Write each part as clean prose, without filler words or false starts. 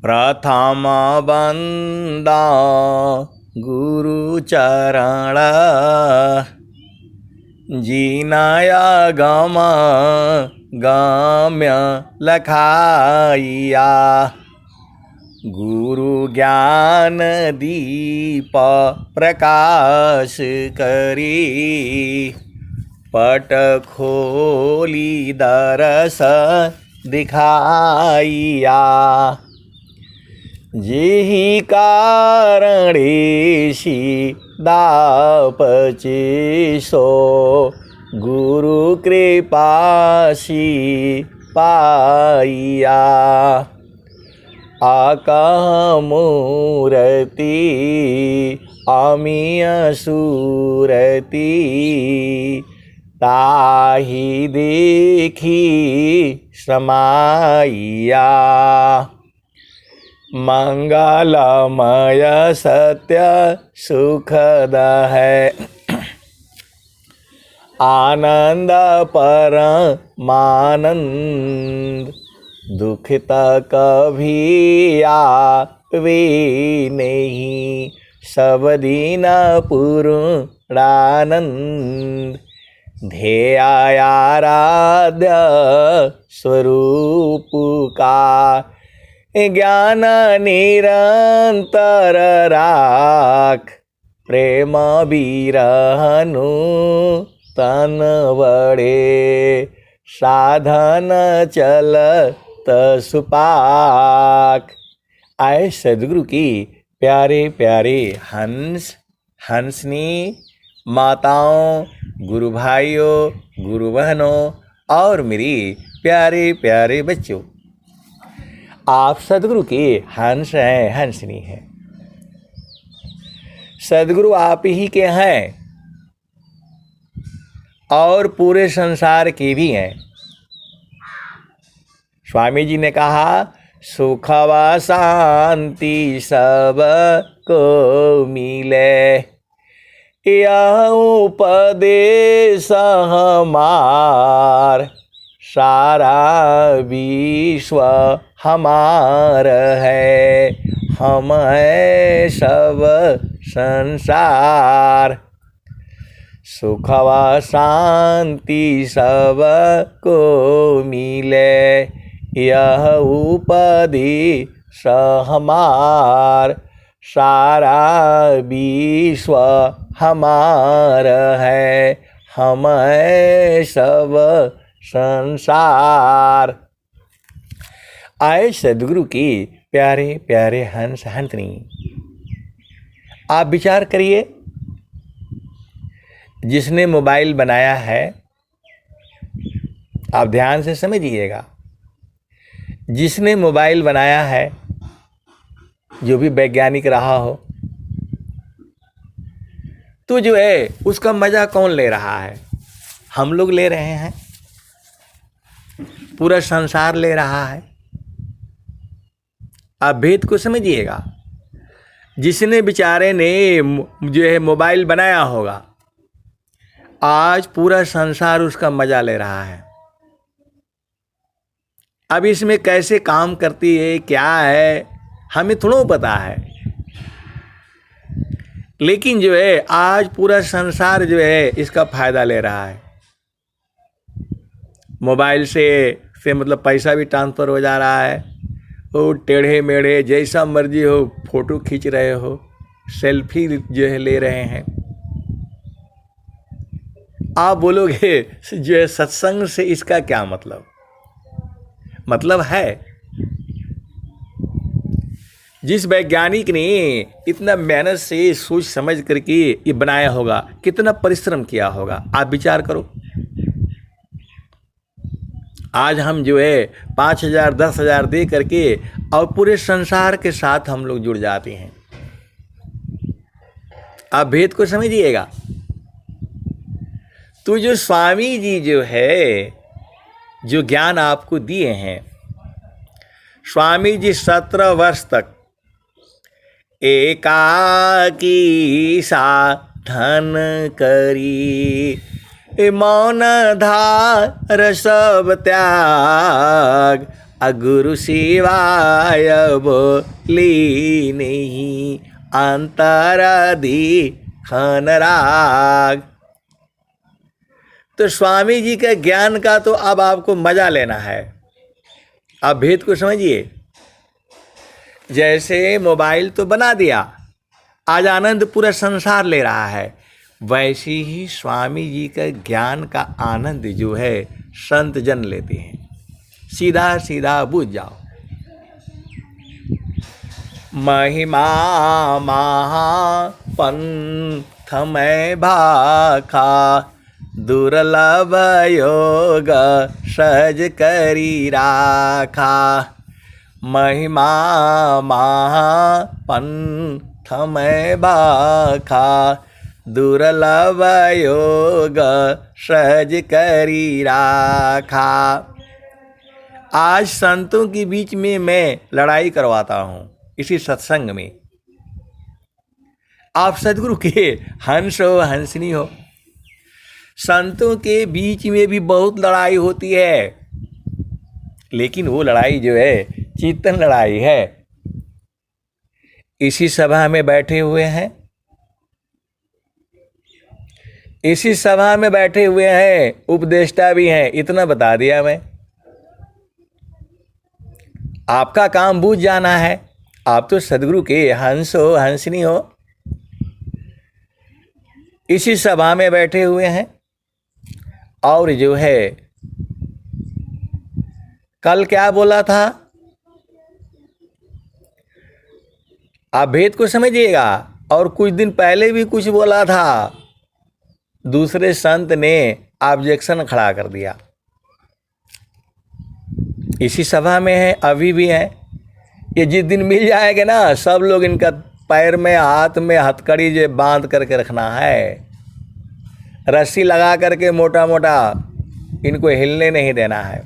प्रथम बंदा गुरु चरण जीनाया गम गम्य लखाइया। गुरु ज्ञान दीप प्रकाश करी पट खोली दरस दिखाइया। जेहि कारणेशी दापचे सो गुरु कृपासी पाइया। आका मूर्ति अमीय सूरति ताहि देखी समाइया। मंगलमय सत्य सुखद है आनंद परमानंद। दुखित कभी आवे नहीं सब दिन पूर्णानंद। ध्येयाराध्य स्वरूप का ज्ञान निरंतर राख। प्रेम बिरहनु तन बड़े साधन चलत सुपाक। आए सदगुरु की प्यारे प्यारे हंस हंसनी माताओं, गुरु भाइयों, गुरु बहनों और मेरी प्यारे प्यारे बच्चों, आप सदगुरु के हंस हैं, हंसनी हैं। सदगुरु आप ही के हैं और पूरे संसार के भी हैं। स्वामी जी ने कहा सुख व शांति सब को मिले, यह उपदेश हमार सारा विश्व हमार है। हम है सब संसार। सुख व शांति सब को मिले, यह उपदेश हमार सारा विश्व हमार है। हम है सब संसार। आए सदगुरु की प्यारे प्यारे हंस हंसनी, आप विचार करिए, जिसने मोबाइल बनाया है, आप ध्यान से समझिएगा, जिसने मोबाइल बनाया है, जो भी वैज्ञानिक रहा हो, तो जो है उसका मजा कौन ले रहा है? हम लोग ले रहे हैं, पूरा संसार ले रहा है। आप भेद को समझिएगा। जिसने बेचारे ने जो है मोबाइल बनाया होगा, आज पूरा संसार उसका मजा ले रहा है। अब इसमें कैसे काम करती है, क्या है, हमें थोड़ा पता है, लेकिन जो है आज पूरा संसार जो है इसका फायदा ले रहा है। मोबाइल से मतलब पैसा भी ट्रांसफर हो जा रहा है। वो टेढ़े मेढ़े जैसा मर्जी हो फोटो खींच रहे हो, सेल्फी जो है ले रहे हैं। आप बोलोगे जो है सत्संग से इसका क्या मतलब? मतलब है, जिस वैज्ञानिक ने इतना मेहनत से सोच समझ करके ये बनाया होगा, कितना परिश्रम किया होगा, आप विचार करो। आज हम जो है 5,000 10,000 दे करके और पूरे संसार के साथ हम लोग जुड़ जाते हैं। आप भेद को समझिएगा। तो जो स्वामी जी जो है, जो ज्ञान आपको दिए हैं, स्वामी जी 17 वर्ष तक एकाकी साधन करी, मौन धार सब त्याग गुरु सिवाय बोली नहीं, अंतराधि खन राग। तो स्वामी जी के ज्ञान का तो अब आपको मजा लेना है। आप भेद को समझिए। जैसे मोबाइल तो बना दिया, आज आनंद पूरा संसार ले रहा है, वैसे ही स्वामी जी का ज्ञान का आनंद जो है संत जन लेते हैं। सीधा सीधा बुझ जाओ। महिमा महापंथ में भाखा, दुर्लभ योग सहज करी राखा। महिमा महापंथ में भाखा, दुर्लभ योग सहज करी राखा। आज संतों के बीच में मैं लड़ाई करवाता हूँ इसी सत्संग में। आप सदगुरु के हंस हो हंसनी हो, संतों के बीच में भी बहुत लड़ाई होती है, लेकिन वो लड़ाई जो है चेतन लड़ाई है। इसी सभा में बैठे हुए हैं, इसी सभा में बैठे हुए हैं, उपदेष्टा भी हैं, इतना बता दिया मैं। आपका काम बूझ जाना है। आप तो सदगुरु के हंस हो हंसनी हो, इसी सभा में बैठे हुए हैं। और जो है कल क्या बोला था, आप भेद को समझिएगा। और कुछ दिन पहले भी कुछ बोला था, दूसरे संत ने ऑब्जेक्शन खड़ा कर दिया। इसी सभा में है, अभी भी है। ये जिस दिन मिल जाएंगे ना, सब लोग इनका पैर में हाथ में हथकड़ी जो बांध करके रखना है, रस्सी लगा करके मोटा मोटा इनको हिलने नहीं देना है।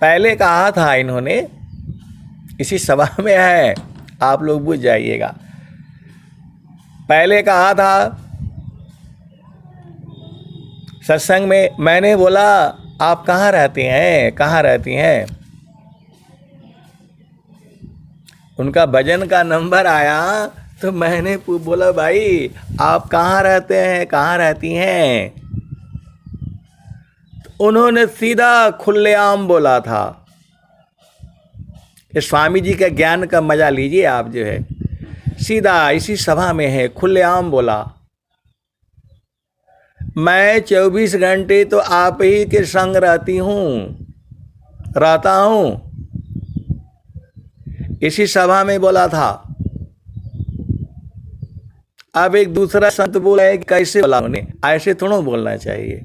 पहले कहा था इन्होंने, इसी सभा में है, आप लोग बुझ जाइएगा। पहले कहा था सत्संग में, मैंने बोला आप कहाँ रहते हैं, कहाँ रहती हैं। उनका भजन का नंबर आया तो मैंने बोला भाई आप कहाँ रहते हैं, कहाँ रहती हैं। तो उन्होंने सीधा खुलेआम बोला था। ये स्वामी जी के ज्ञान का मजा लीजिए आप जो है। सीधा इसी सभा में है, खुलेआम बोला, मैं 24 घंटे तो आप ही के संग रहता हूँ। इसी सभा में बोला था। अब एक दूसरा संत बोला है कि कैसे बोला उन्हें, ऐसे थोड़ा बोलना चाहिए।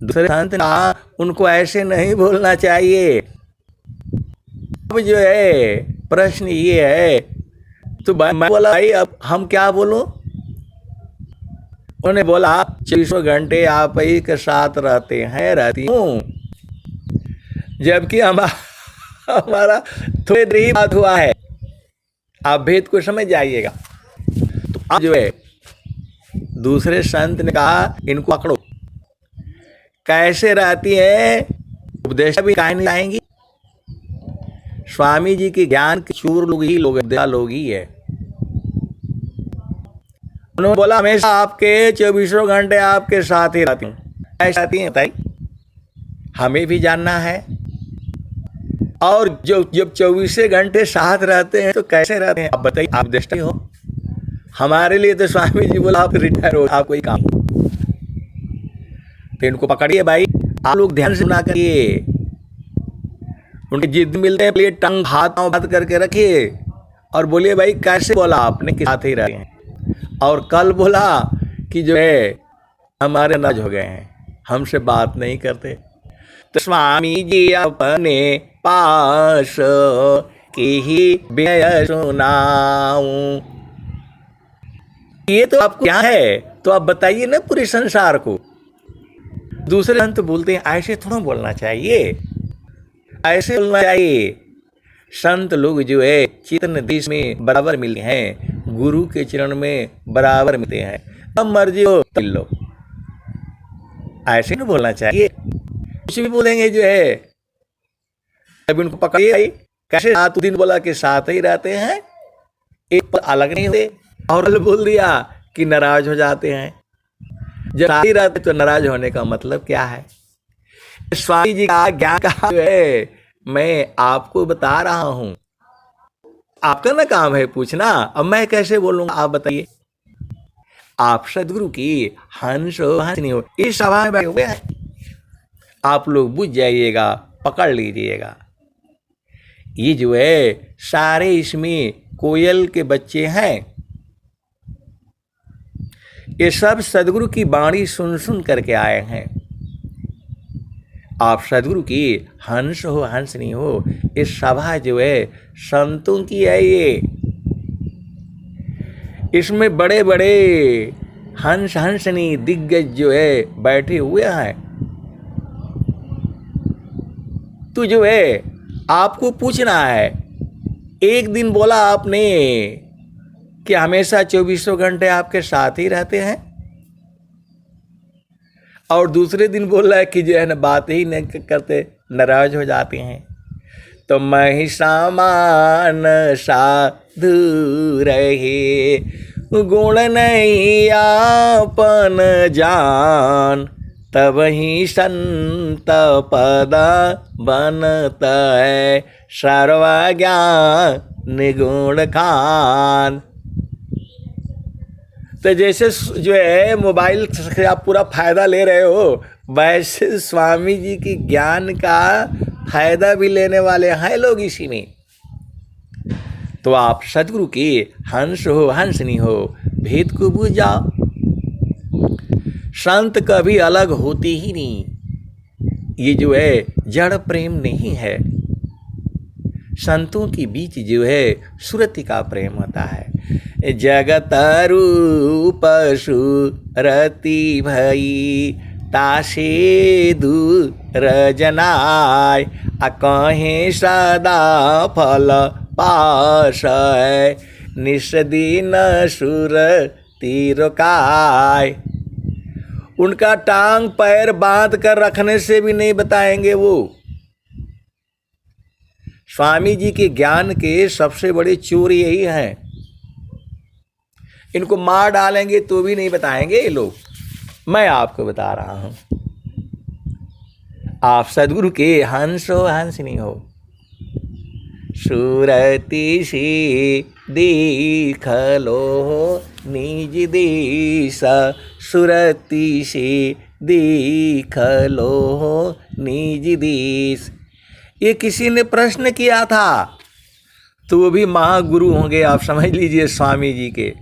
दूसरे संत ने उनको ऐसे नहीं बोलना चाहिए। अब जो है प्रश्न ये है, तो मैं बोला भाई अब हम क्या बोलूं। उन्होंने बोला 24 घंटे आप ही के साथ रहती हूँ, जबकि हमारा थोड़ी देर बात हुआ है। आप भेद को समझ जाइएगा। तो अब जो है दूसरे संत ने कहा इनको पकड़ो, कैसे रहती है, उपदेश भी काहे नहीं आएंगी। स्वामी जी के ज्ञान के चूर लोग ही है। उन्होंने बोला हमेशा आपके 24 घंटे आपके साथ ही रहती हूँ। ऐसा रहती हैं बताइए, हमें भी जानना है। और जब 24 घंटे साथ रहते हैं तो कैसे रहते हैं आप बताइए। आप दृष्टि हो, हमारे लिए तो स्वामी जी बोला आप रिटायर हो, आप कोई काम। तो इनको पकड़िए भाई, आप लोग ध्यान से सुना करिए। उनके जिद मिलते हैं प्लेट टंग हाथ बात करके रखिए और बोलिए भाई कैसे बोला आपने कि साथ ही रहे हैं। और कल बोला कि जो है हमारे नाराज हो गए हैं, हमसे बात नहीं करते। तो स्वामी जी अपने पास की ही व्यय सुनाऊं। ये तो आपको क्या है, तो आप बताइए ना पूरे संसार को। दूसरे संत बोलते हैं ऐसे थोड़ा बोलना चाहिए, ऐसे बोलना चाहिए। संत लोग जो है चेतन देश में बराबर मिलते हैं, गुरु के चरण में बराबर मिलते हैं। अब मर्जी हो तो लो, ऐसे नहीं बोलना चाहिए। कुछ भी बोलेंगे जो है जब इनको पकड़िए कैसे 7 दिन बोला कि साथ ही रहते हैं, एक पल अलग नहीं होते, और बोल दिया कि नाराज हो जाते हैं। जब साथ ही रहते तो नाराज होने का मतलब क्या है? स्वामी जी का ज्ञान का जो है मैं आपको बता रहा हूं। आपका ना काम है पूछना, अब मैं कैसे बोलूंगा आप बताइए। आप सदगुरु की हंस हो हंसनी हो, इस सभा में बैठे हुए हैं, आप लोग बुझ जाइएगा, पकड़ लीजिएगा। ये जो है सारे इसमें कोयल के बच्चे हैं, ये सब सदगुरु की वाणी सुन सुन करके आए हैं। आप सदगुरु की हंस हो हंसनी हो, इस सभा जो है संतों की है। ये इसमें बड़े बड़े हंस हंसनी दिग्गज जो है बैठे हुए हैं। तो जो है आपको पूछना है, एक दिन बोला आपने कि हमेशा 24 घंटे आपके साथ ही रहते हैं, और दूसरे दिन बोल रहा है कि जो है ना बात ही नहीं करते, नाराज हो जाते हैं। तो मैं ही सामान साधु रहे, गुण नहीं आपन जान, तब ही संत पद बनता है, सर्वज्ञान निगुण खान। तो जैसे जो है मोबाइल से आप पूरा फायदा ले रहे हो, वैसे स्वामी जी की ज्ञान का फायदा भी लेने वाले हैं लोग इसी में। तो आप सदगुरु की हंस हो हंसनी हो, भेद को बूझ जाओ। संत कभी अलग होते ही नहीं, ये जो है जड़ प्रेम नहीं है। संतों के बीच जो है सुरति का प्रेम होता है। जगत रूप सुरति भई, तासे दूर जनाय, कहें सदा फल पास, निस दिन सुरति रोकाय। उनका टांग पैर बांध कर रखने से भी नहीं बताएंगे वो। स्वामी जी के ज्ञान के सबसे बड़े चोर यही हैं, इनको मार डालेंगे तो भी नहीं बताएंगे ये लोग। मैं आपको बता रहा हूं, आप सदगुरु के हंस हो हंसनी हो। सुरति से देख लो निज देश, सुरति से देख लो निज देश। ये किसी ने प्रश्न किया था, तो वो भी महागुरु होंगे, आप समझ लीजिए स्वामी जी के।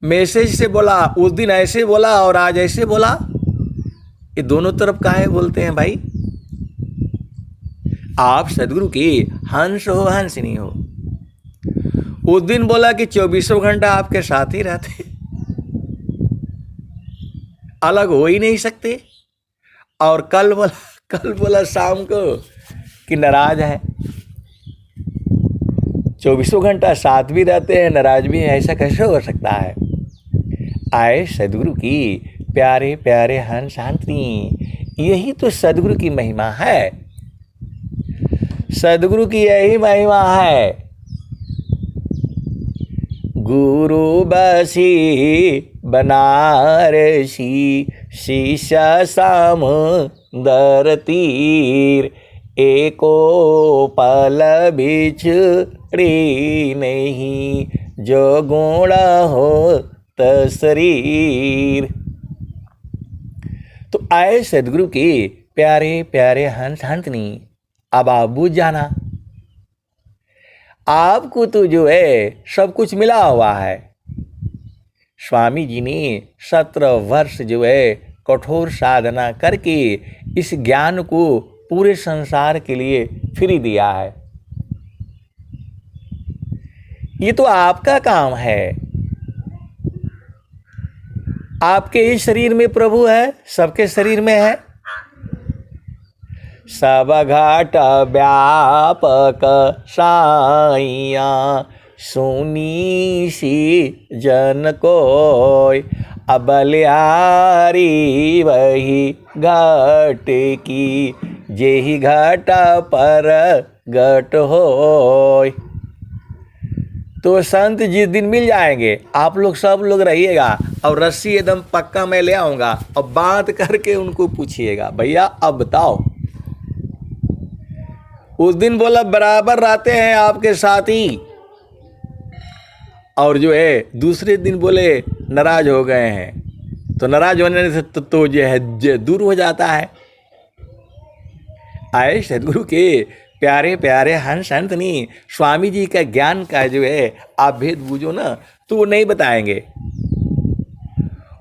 मैसेज से बोला, उस दिन ऐसे बोला और आज ऐसे बोला, ये दोनों तरफ काहे बोलते हैं भाई? आप सदगुरु की हंस हो हंसनी हो। उस दिन बोला कि 24 घंटा आपके साथ ही रहते, अलग हो ही नहीं सकते, और कल बोला शाम को कि नाराज है। 24 घंटा साथ भी रहते हैं, नाराज भी है, ऐसा कैसे हो सकता है? आए सदगुरु की प्यारे प्यारे हंस हंसनी, यही तो सदगुरु की महिमा है। सदगुरु की यही महिमा है। गुरु बसी बनारसी, शीशा समुंदर तीर, एको पल बिछड़ी नहीं, जो गुण हो शरीर। तो आए सदगुरु के प्यारे प्यारे हंस हंसनी, अब आप बूझ जाना, आपको तो जो है सब कुछ मिला हुआ है। स्वामी जी ने 17 वर्ष जो है कठोर साधना करके इस ज्ञान को पूरे संसार के लिए फ्री दिया है। ये तो आपका काम है। आपके ही शरीर में प्रभु है, सबके शरीर में है। सब घाट व्यापक साइया, सुनी सी जन कोय, अब बलिहारी वही घाट की, जेहि घाट पर गट होय। तो संत जिस दिन मिल जाएंगे, आप लोग सब लोग रहिएगा और रस्सी एकदम पक्का मैं ले आऊँगा और बांध करके उनको पूछिएगा, भैया अब बताओ। उस दिन बोला बराबर रहते हैं आपके साथी, और जो है दूसरे दिन बोले नाराज हो गए हैं। तो नाराज होने से तो जो है दूर हो जाता है। आए सदगुरु के प्यारे प्यारे हंस हंसनी स्वामी जी का ज्ञान का जो है आप भेद बूझो ना, तो वो नहीं बताएंगे।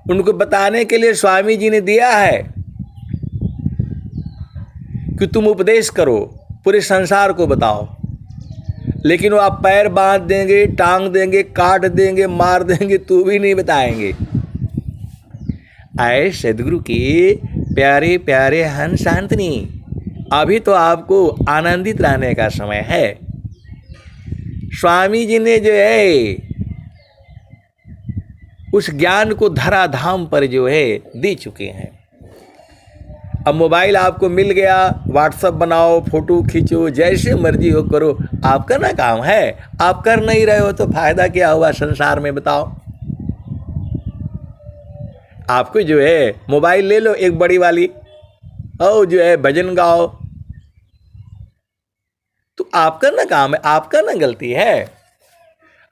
उनको बताने के लिए स्वामी जी ने दिया है कि तुम उपदेश करो, पूरे संसार को बताओ। लेकिन वो आप पैर बांध देंगे, टांग देंगे, काट देंगे, मार देंगे, तो भी नहीं बताएंगे। आए सदगुरु के प्यारे प्यारे हंस हंसनी, अभी तो आपको आनंदित रहने का समय है। स्वामी जी ने जो है उस ज्ञान को धराधाम पर जो है दे चुके हैं। अब मोबाइल आपको मिल गया, व्हाट्सएप बनाओ, फोटो खींचो, जैसे मर्जी हो करो, आपका ना काम है। आप कर नहीं रहे हो तो फायदा क्या हुआ संसार में, बताओ। आपको जो है मोबाइल ले लो एक बड़ी वाली, और जो है भजन गाओ, तो आपका ना काम है, आपका ना गलती है।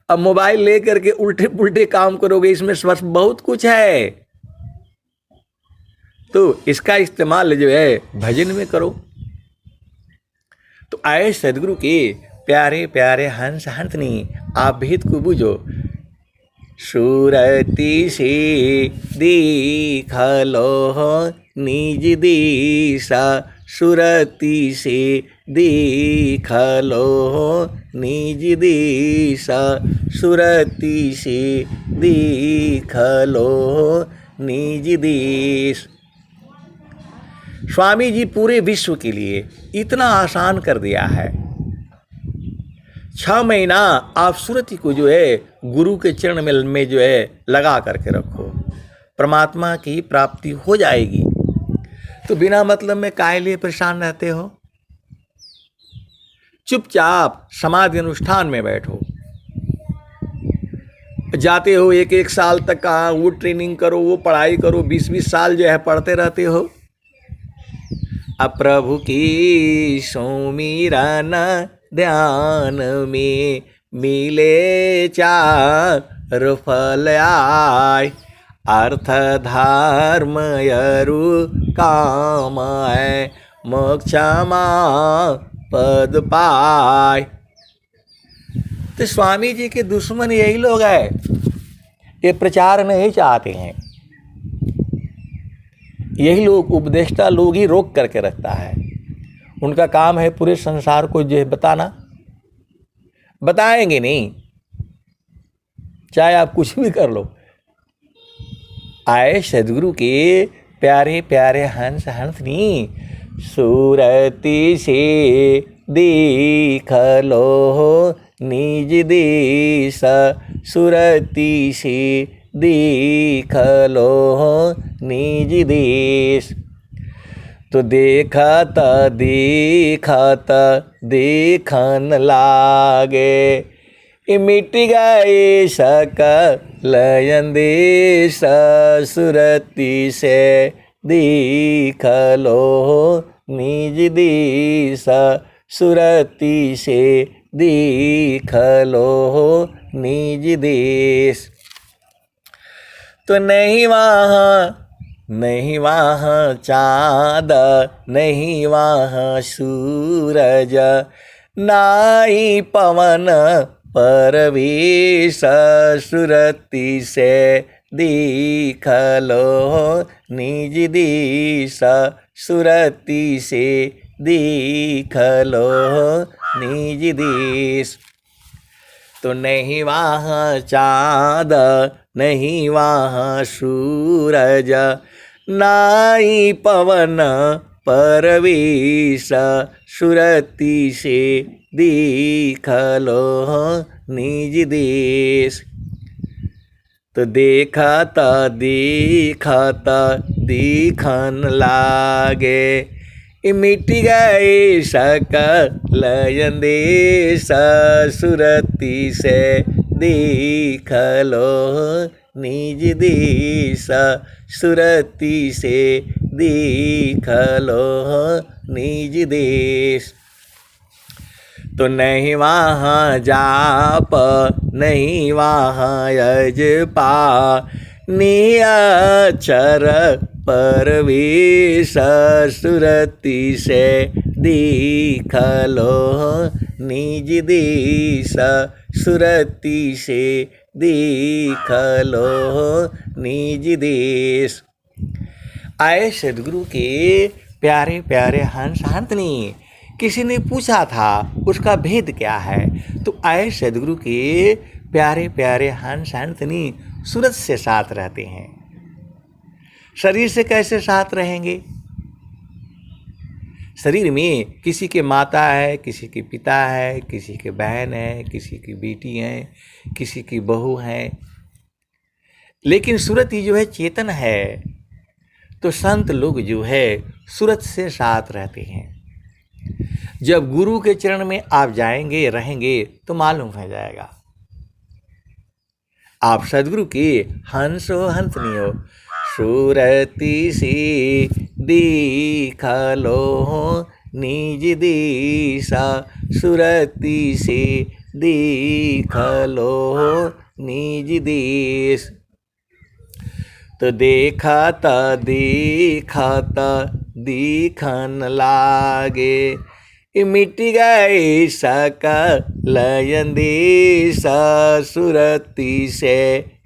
अब मोबाइल ले करके उल्टे पुल्टे काम करोगे, इसमें स्वस्थ बहुत कुछ है, तो इसका इस्तेमाल जो है भजन में करो। तो आए सदगुरु के प्यारे प्यारे हंस हंसनी, आप भेद को बूझो। सुरति से देखलो निज दिशा, सुरति से देखलो निज दिशा, सुरति से देखलो निज देश। स्वामी जी पूरे विश्व के लिए इतना आसान कर दिया है। 6 महीना आप सुरति को जो है गुरु के चरण में जो है लगा करके रखो, परमात्मा की प्राप्ति हो जाएगी। तो बिना मतलब में काहे लिए परेशान रहते हो? चुपचाप समाधि अनुष्ठान में बैठो। जाते हो 1-1 साल तक, कहाँ वो ट्रेनिंग करो, वो पढ़ाई करो, 20-20 साल जो है पढ़ते रहते हो। अब प्रभु की सुमिरन ध्यान में मिले 4 फल आय, अर्थ धर्म यरु काम है, मोक्षमा पद पाय। तो स्वामी जी के दुश्मन यही लोग हैं, ये प्रचार नहीं चाहते हैं। यही लोग, उपदेष्टा लोग ही रोक करके रखता है। उनका काम है पूरे संसार को जो है बताना, बताएंगे नहीं, चाहे आप कुछ भी कर लो। आए सदगुरु के प्यारे प्यारे हंस हंसनी, सुरति से देख लो निज देश, सुरति से देख लो निज देश। तो देखत देखत देखन लागे, मिट गए सकल अंदेश, सुरति से देख लो निज देश, सुरति से देख लो निज देश। तो नहीं वहाँ चाँद, नहीं वहाँ सूरज, नाई पवन परवेश, सुरति से देख लो निज देश, सुरति से देख लो निज देश। तो नहीं वहाँ चाँद, नहीं वहाँ सूरज, नाई पवन परवेश, सुरति से देख लो निज देश। तो देखत देखत देखन लागे, मिट गए सकल अंदेश सुरती से देख लो निज देश सुरती से देख लो निज देश। तो नहीं वहाँ जाप नहीं वहाँ यजपा नियचर परवेश सुरती से देख लो निज देश सुरती से देख लो निज देश। आए सदगुरु के प्यारे प्यारे हंस हंसनी। किसी ने पूछा था उसका भेद क्या है, तो आए सदगुरु के प्यारे प्यारे हंस हंसनी सूरज से साथ रहते हैं। शरीर से कैसे साथ रहेंगे? शरीर में किसी के माता है, किसी के पिता है, किसी के बहन है, किसी की बेटी है, किसी की बहू है, लेकिन सूरत ही जो है चेतन है। तो संत लोग जो है सूरत से साथ रहते हैं। जब गुरु के चरण में आप जाएंगे रहेंगे तो मालूम हो जाएगा आप सदगुरु के हंसो हंसनी हो। सूरती से देख लो निज देशा सुरती से देख लो निज देश। तो देखता देखता दिखन लागे मिट गए सकल अंदेश सुरती से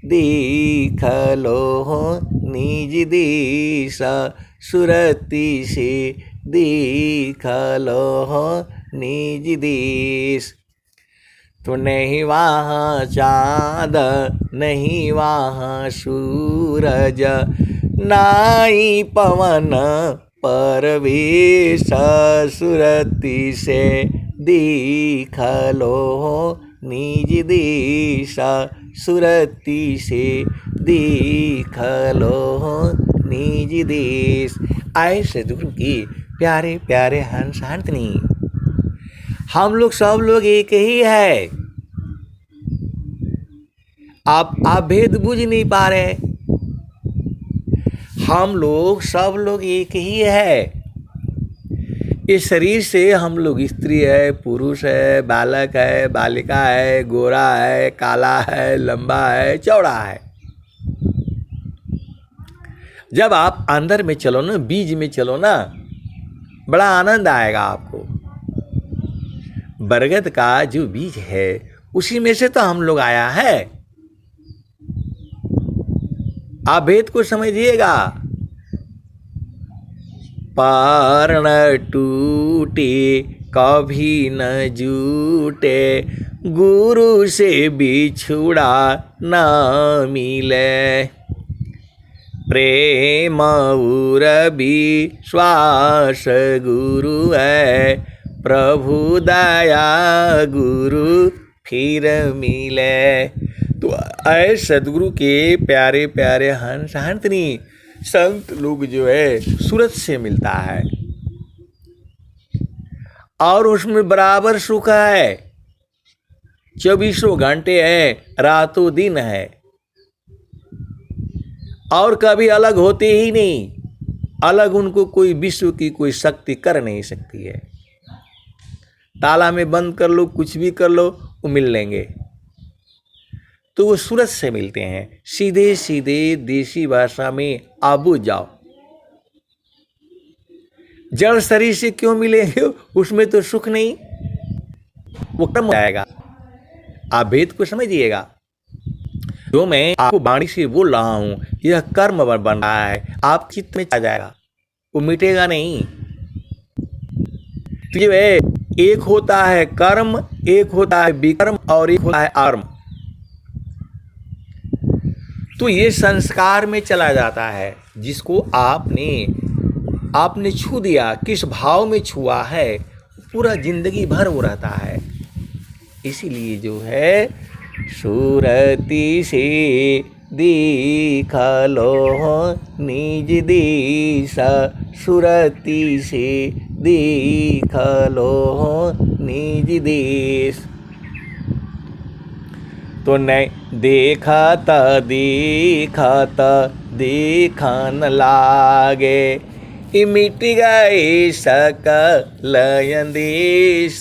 देख लो निज देश सुरती से देख लो निज देश। तो नहीं वहाँ चाँद नहीं वहाँ सूरज नाई पवन परवेश सुरती से देख लो निज देश सुरती से देख लो निज देश। आए सदगुरु की प्यारे प्यारे हंस हंसनी। हम लोग सब लोग एक ही है। आप भेद बुझ नहीं पा रहे। हम लोग सब लोग एक ही है। इस शरीर से हम लोग स्त्री है, पुरुष है, बालक है, बालिका है, गोरा है, काला है, लंबा है, चौड़ा है। जब आप अंदर में चलो ना, बीज में चलो ना, बड़ा आनंद आएगा आपको। बरगद का जो बीज है उसी में से तो हम लोग आया है। आप भेद को समझिएगा। पारण टूटे कभी न जूटे गुरु से बिछुड़ा न मिले। प्रेम उर विश्वास गुरु है प्रभु दया गुरु फिर मिले। तो ऐ सदगुरु के प्यारे प्यारे हंस हंसनी। संत लोग जो है सूरत से मिलता है और उसमें बराबर सुख है। 24 घंटे है, रातों दिन है और कभी अलग होते ही नहीं। अलग उनको कोई विश्व की कोई शक्ति कर नहीं सकती है। ताला में बंद कर लो, कुछ भी कर लो, वो मिल लेंगे। तो वो सूरत से मिलते हैं। सीधे सीधे देसी भाषा में आबू जाओ। जड़ शरीर से क्यों मिलेंगे? उसमें तो सुख नहीं, वो कम हो जाएगा। आप भेद को समझिएगा। जो मैं आपको वाणी से बोल रहा हूं, यह कर्म बन रहा है, आप चित्त में आ जाएगा, वो मिटेगा नहीं। तो ये एक होता है कर्म, एक होता है विकर्म और एक होता है आर्म। तो ये संस्कार में चला जाता है। जिसको आपने छू दिया, किस भाव में छुआ है, पूरा जिंदगी भर वो रहता है। इसीलिए जो है सूरती से देख लो निज देश सुरती से दीख लो निज देश। तो नहीं देखत देखत देखन लागे, मिट गए सकल देश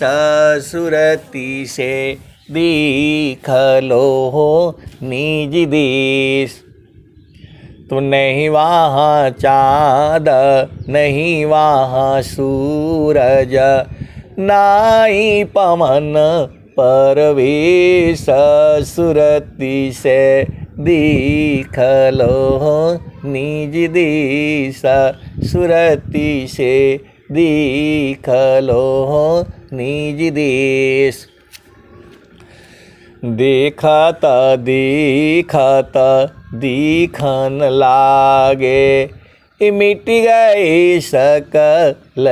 सुरति से दीख लो निज देश। तो नहीं वहाँ चाँद नहीं वहाँ सूरज, नाई पवन परवेश सुरति से दीख लो निज देश सुरति से दीख लो निज देश। देखत देखत दिखन लागे, मिट गए सकल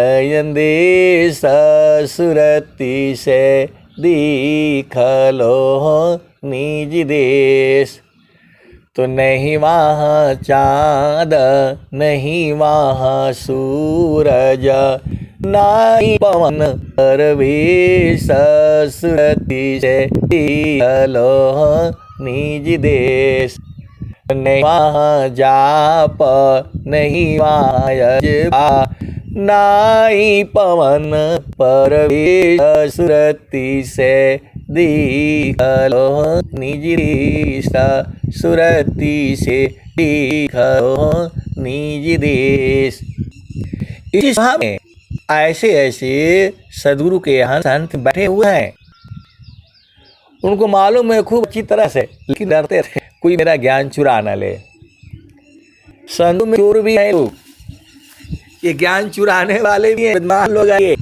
देश सुरति से दीख लो निज देश। तो नहीं वहाँ चाँद नहीं वहाँ सूरज, नाई पवन परवेश सुरति से दीख लो निज देश। नहीं वहाँ जाप नहीं वहाँ यजपा, नाई पवन परवेश सुरति से दीख लो निज देश सुरति से दीख लो निज देश। इस सभा में ऐसे ऐसे सदगुरु के यहाँ संत बैठे हुए हैं। उनको मालूम है खूब अच्छी तरह से, लेकिन डरते थे कोई मेरा ज्ञान चुरा न ले। संतों में चोर भी हैं लोग, ये ज्ञान चुराने वाले भी हैं, बदमाश लोग आए।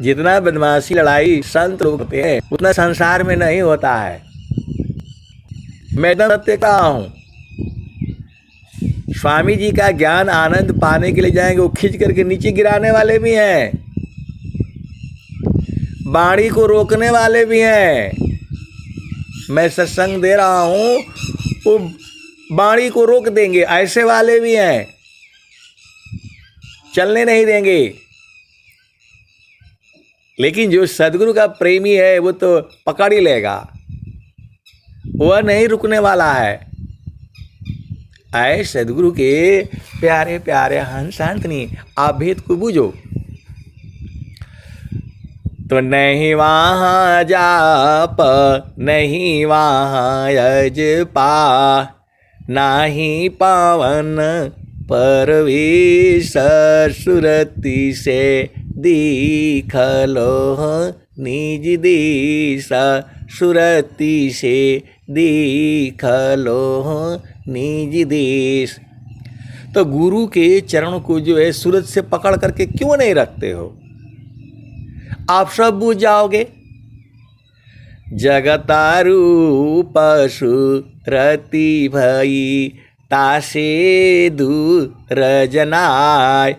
जितना बदमाशी लड़ाई संत लोग होते हैं उतना संसार में नहीं होता है। मैं एकदम सत्य कहा हूँ। स्वामी जी का ज्ञान आनंद पाने के लिए जाएंगे, वो खींच करके नीचे गिराने वाले भी हैं, वाणी को रोकने वाले भी हैं। मैं सत्संग दे रहा हूँ, वो वाणी को रोक देंगे, ऐसे वाले भी हैं, चलने नहीं देंगे। लेकिन जो सदगुरु का प्रेमी है वो तो पकड़ ही लेगा, वह नहीं रुकने वाला है। आए सदगुरु के प्यारे प्यारे हंस शांतनी, आप भेद को बूझो। तो नहीं वहाँ जाप नहीं वहाँ यजपा, नाही पावन परवेश सुरति से दीख लो निज देश सुरति से दीख लो निज देश। तो गुरु के चरणों को जो है सूरज से पकड़ करके क्यों नहीं रखते हो? आप सब बूझ जाओगे। जगतारूप सुरति भई तासे दूर जनाय,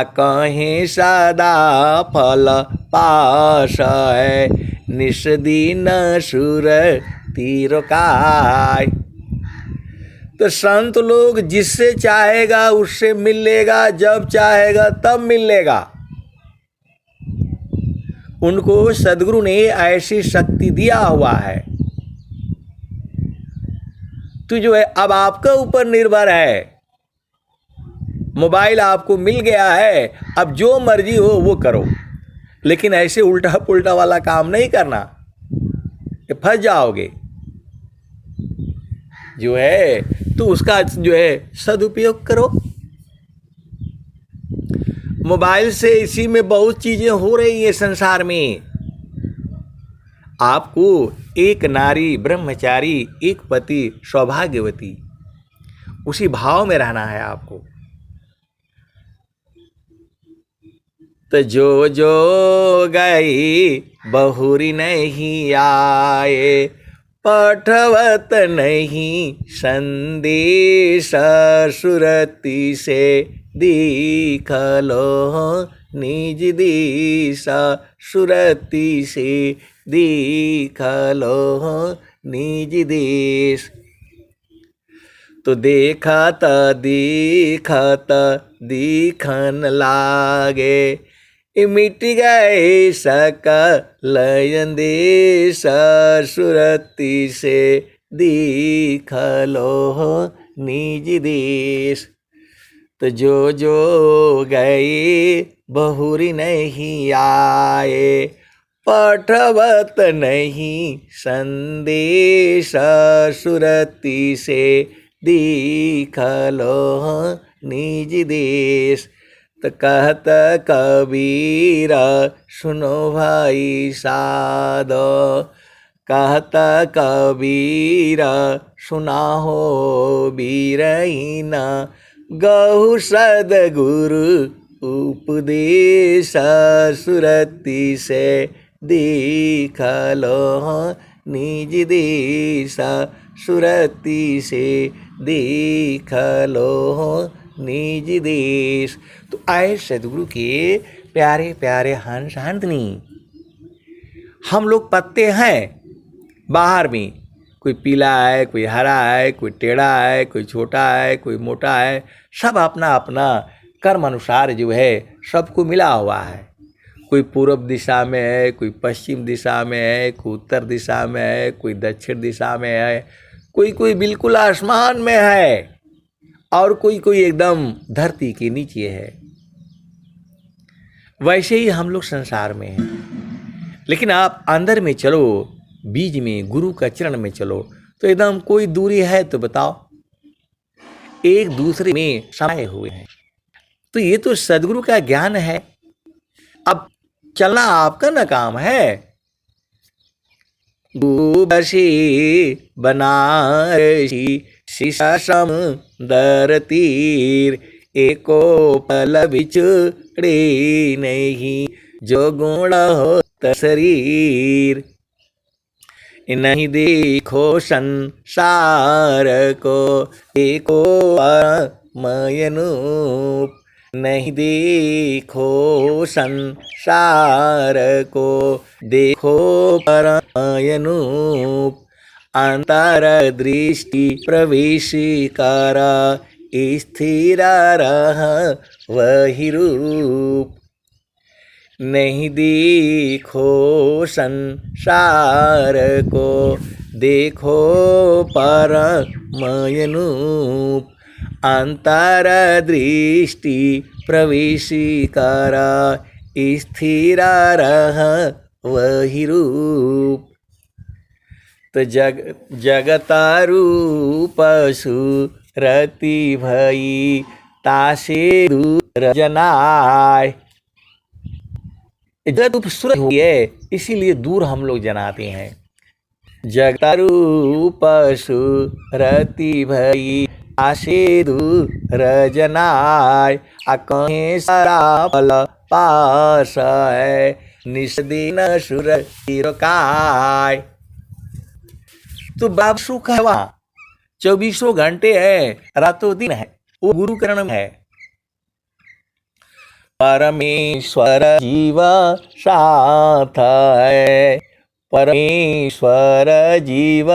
कहें सदा फल पास है निष्दिन सुर तिरकाय। तो संत लोग जिससे चाहेगा उससे मिलेगा, जब चाहेगा तब मिलेगा। उनको सदगुरु ने ऐसी शक्ति दिया हुआ है। तो जो है अब आपका ऊपर निर्भर है। मोबाइल आपको मिल गया है, अब जो मर्जी हो वो करो, लेकिन ऐसे उल्टा पुल्टा वाला काम नहीं करना, ये फंस जाओगे। जो है तो उसका जो है सदुपयोग करो। मोबाइल से इसी में बहुत चीजें हो रही है संसार में। आपको एक नारी ब्रह्मचारी, एक पति सौभाग्यवती, उसी भाव में रहना है आपको। तो जो जो गई बहुरी नहीं आए, पठवत नहीं संदेश सुरति से दीख लो निज देश सुरति से दीख लो निज देश। तो देखत देखत दिखन लागे। मिट गए सकल अंदेश सुरति से दिखलो निज देश। तो जो गए बहुरी नहीं आए, पठवत नहीं संदेश सुरति से दिखलो निज देश। तो कहत कबीर सुनो भाई साधो, कहत कबीर सुना हो बीरहीन, गहु सद्गुरु उपदेश सुरति से दिखलो निज देश। सुरति से दिखलो निज देश। तो आए सद्गुरु के प्यारे प्यारे हंस हंसनी। हम लोग पत्ते हैं बाहर में, कोई पीला है, कोई हरा है, कोई टेढ़ा है, कोई छोटा है, कोई मोटा है, सब अपना अपना कर्म अनुसार जो है सबको मिला हुआ है। कोई पूर्व दिशा में है, कोई पश्चिम दिशा में है, कोई उत्तर दिशा में है, कोई दक्षिण दिशा में है, कोई बिल्कुल आसमान में है, और कोई एकदम धरती के नीचे है। वैसे ही हम लोग संसार में हैं। लेकिन आप अंदर में चलो, बीज में, गुरु का चरण में चलो, तो एकदम कोई दूरी है तो बताओ, एक दूसरे में समाये हुए हैं। तो ये तो सद्गुरु का ज्ञान है। अब चलना आपका न काम है। बसी बनारसी शीशा समुदर तीर, एको पल बिछड़े नहीं जो गुण हो शरीर। नहीं देखो संसार को, एको मयनूप। नहीं देखो संसार को, देखो परमयनूप। अंतर दृष्टि प्रवेश कर, स्थिर रह वही रूप। नहीं देखो संसार को, देखो परमयनूप। अंतर दृष्टि प्रवेश कर, स्थिर रह वही रूप। तो जगत रूप सुरति भई, तासे दूर जनाय। जगत रूप सूरत हुई है, इसीलिए दूर हम लोग जनाते हैं। जगत रूप सुरति भई, आशे दूर जनाय। कहें सारा फल पास है, निस्दिन सुरति रोकाय। तो बाप सुख है वहाँ, 24 घंटे है, रातों दिन है, वो गुरु करण में है। परमेश्वर जीव साथ है, परमेश्वर जीव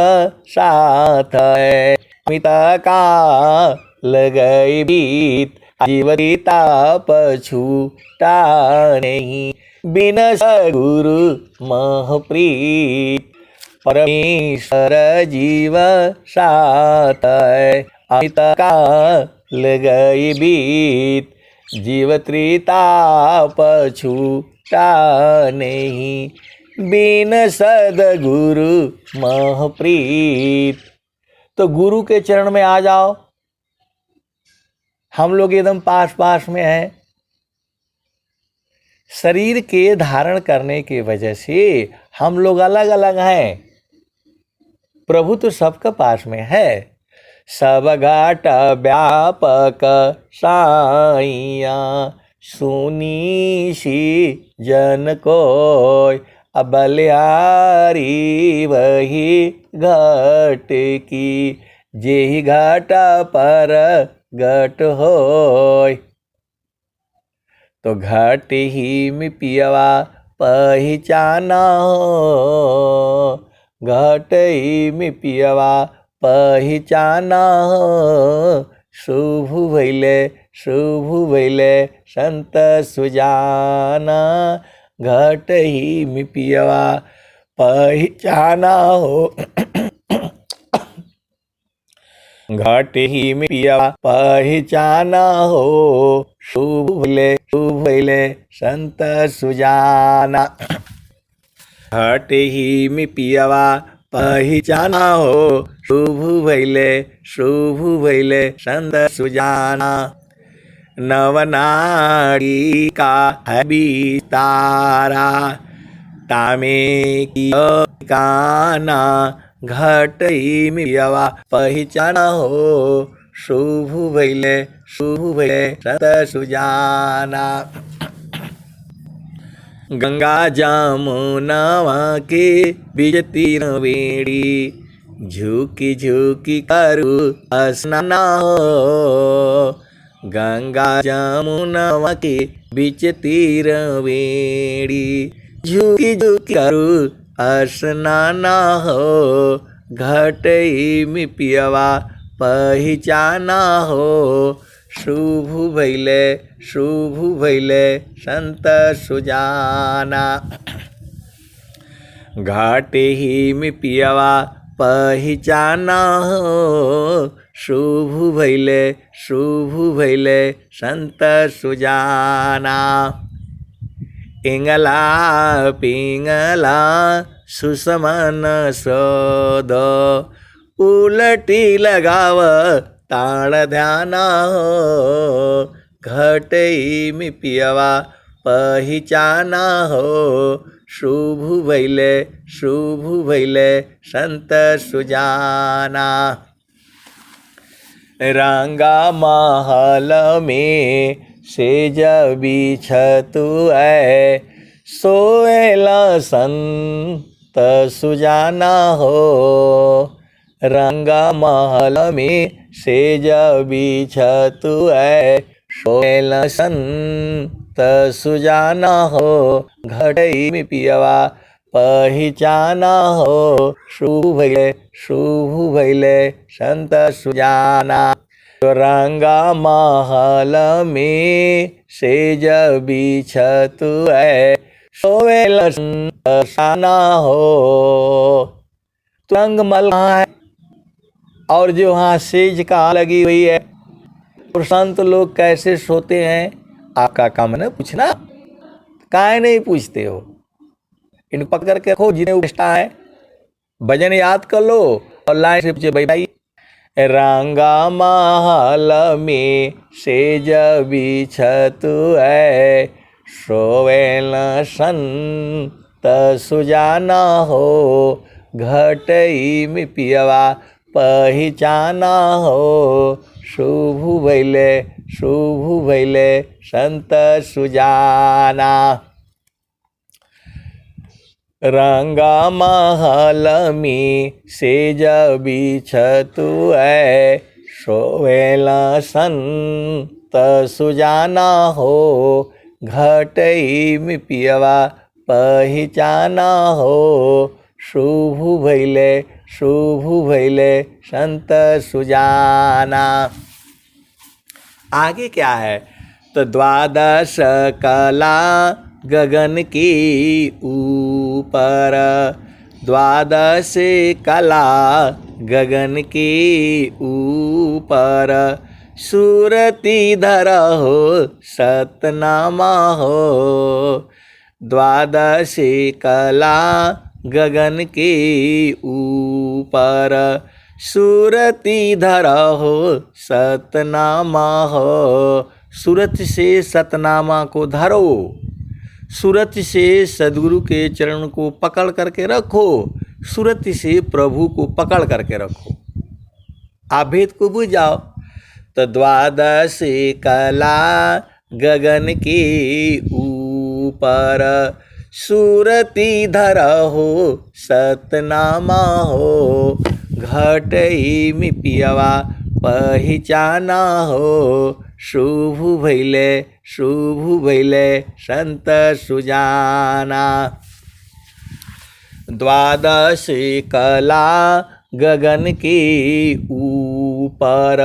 साथ है। मिता का लगई बीत, जीवती ताप छूटा नहीं, बिन सद्गुरु महप्रीत। परमेश्वर जीव साथ है, अमिता का लगई बीत, जीव त्रिताप छूटा नहीं, बिन सद्गुरु महप्रीत। तो गुरु के चरण में आ जाओ। हम लोग एकदम पास पास में हैं। शरीर के धारण करने की वजह से हम लोग अलग अलग हैं। प्रभु तो सबका पास में है। सब घाट व्यापक साइया, सुनी सी जन कोय। बलिहारी वही घट की, जेहि घाट पर घट होय। तो घट ही में पियवा पहचाना हो, घट ही में पियवा पहचाना हो। शुभ भैले शुभ भैले संत सुजाना। घट ही में पियवा पहचाना हो घट ही में पियवा पहचाना हो। शुभ भैले संत सुजाना। घट ही में पियवा पहचाना हो। शुभ भैले संत सुजाना। नवनाड़ी का है विस्तारा तामे की काना। घट ही में पियवा पहचाना हो। शुभ भैले संत सुजाना। गंगा जमुनवा के बीच तीर वेड़ी झुकी झुकी करू स्नान हो। गंगा जमुनवा के बीच तीर वेड़ी झुकी झुकी करू स्नान हो। घट ही में पियवा पहचाना हो। शुभ भैले संत सुजाना। घाट ही में पियवा पहचाना हो। शुभ भैले संत सुजाना। इंगला पिंगला सुसमन सद उलटी लगाव ताण ध्याना हो। घट ही में पियवा पहचाना हो। शुभ भैले संत सुजाना। रंगा महल में सेज बिछतु है सोएला संत सुजाना हो। रंगा महल में सेज बिछतु है सोएला संत सुजाना हो। घट ही में पियवा पहचाना हो। शुभ भैले संत सुजाना। रंगा महल में सेज बिछतु है सोएला संत सुजाना हो। रंग मल है और जो वहाँ सेज कहाँ लगी हुई है और संत लोग कैसे सोते हैं आपका काम है पूछना। काहे नहीं पूछते हो? इन पकड़ के रखो जिन्हें उपस्था है भजन याद कर लो और लाइन से पूछे भाई रंगा महल में सेज बिछतु है सोएला संत सुजाना हो। घट ही में पियवा पहचाना हो। शुभ भैले संत सुजाना। रंगा महल में सेज बिछतु है सोएला संत सुजाना हो। घट ही में पियवा पहचाना हो। शुभ भैले संत सुजाना। आगे क्या है तो द्वादश कला गगन के ऊपर। द्वादश कला गगन के ऊपर सूरती धर हो सतनामा हो। द्वादश कला गगन के ऊपर सूरती धर हो सतनामा हो। सूरत से सतनामा को धरो। सूरत से सद्गुरु के चरण को पकड़ करके रखो। सूरत से प्रभु को पकड़ करके रखो। आप भेद को बुझ जाओ। तो द्वादश कला गगन के ऊपर सूरती धर हो सतनामा हो। घट ही में पियवा पहचाना हो। शुभ भैले संत सुजाना। द्वादश कला गगन के ऊपर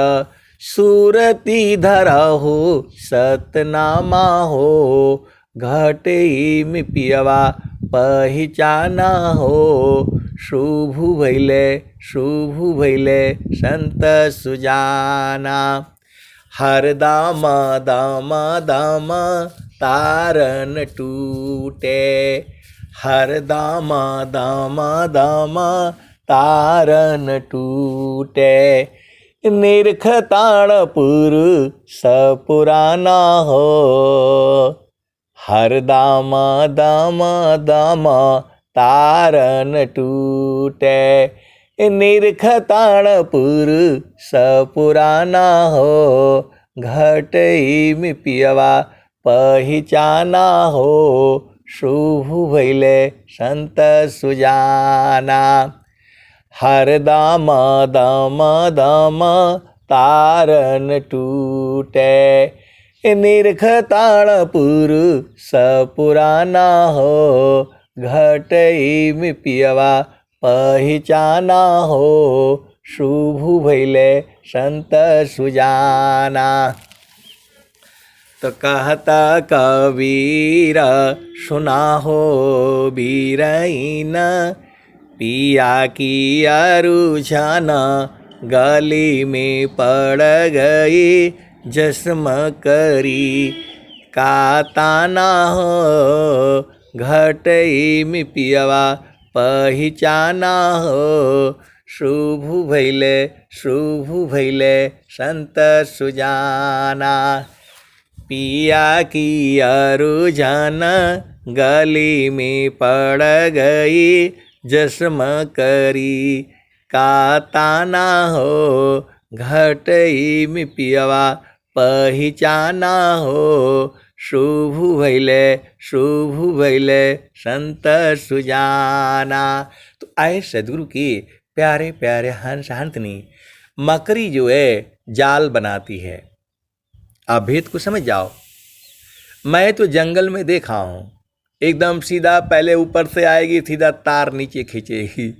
सूरती धरा हो सतनामा हो, घटे में पियवा पहचाना हो, शुभ भैले संत सुजाना। हर दामा दामा दामा तारन टूटे, हर दामा दामा दामा तारन टूटे। निरखताणपुर सपुराना हो, हर दामा दामा दामा तारन टूटे। निरखताणपुर सपुराना हो, घटई में पियवा पहचाना हो, शुभ भैले संत सुजाना। हर दामा दामा दामा तारन टूटे, निरखताणपुर सपुराना हो, घटई में पियवा पहचाना हो, शुभ भैले संत सुजाना। तो कहता कबीर सुना हो बीरहीन, पिया की अरुझाना गली में पड़ गई, जस्म करी का ताना हो, घटई में पियवा पहचाना हो, शुभ भैले संत सुजाना। पिया की अरुझाना गली में पड़ गई, जस्म करी का ताना हो, घटई में पियवा पहचाना हो, शुभ भैले संत सुजाना। तो आए सदगुरु की प्यारे प्यारे हंस हंसनी मकरी जो है जाल बनाती है। आप भेद को समझ जाओ। मैं तो जंगल में देखा हूँ, एकदम सीधा पहले ऊपर से आएगी, सीधा तार नीचे खींचेगी,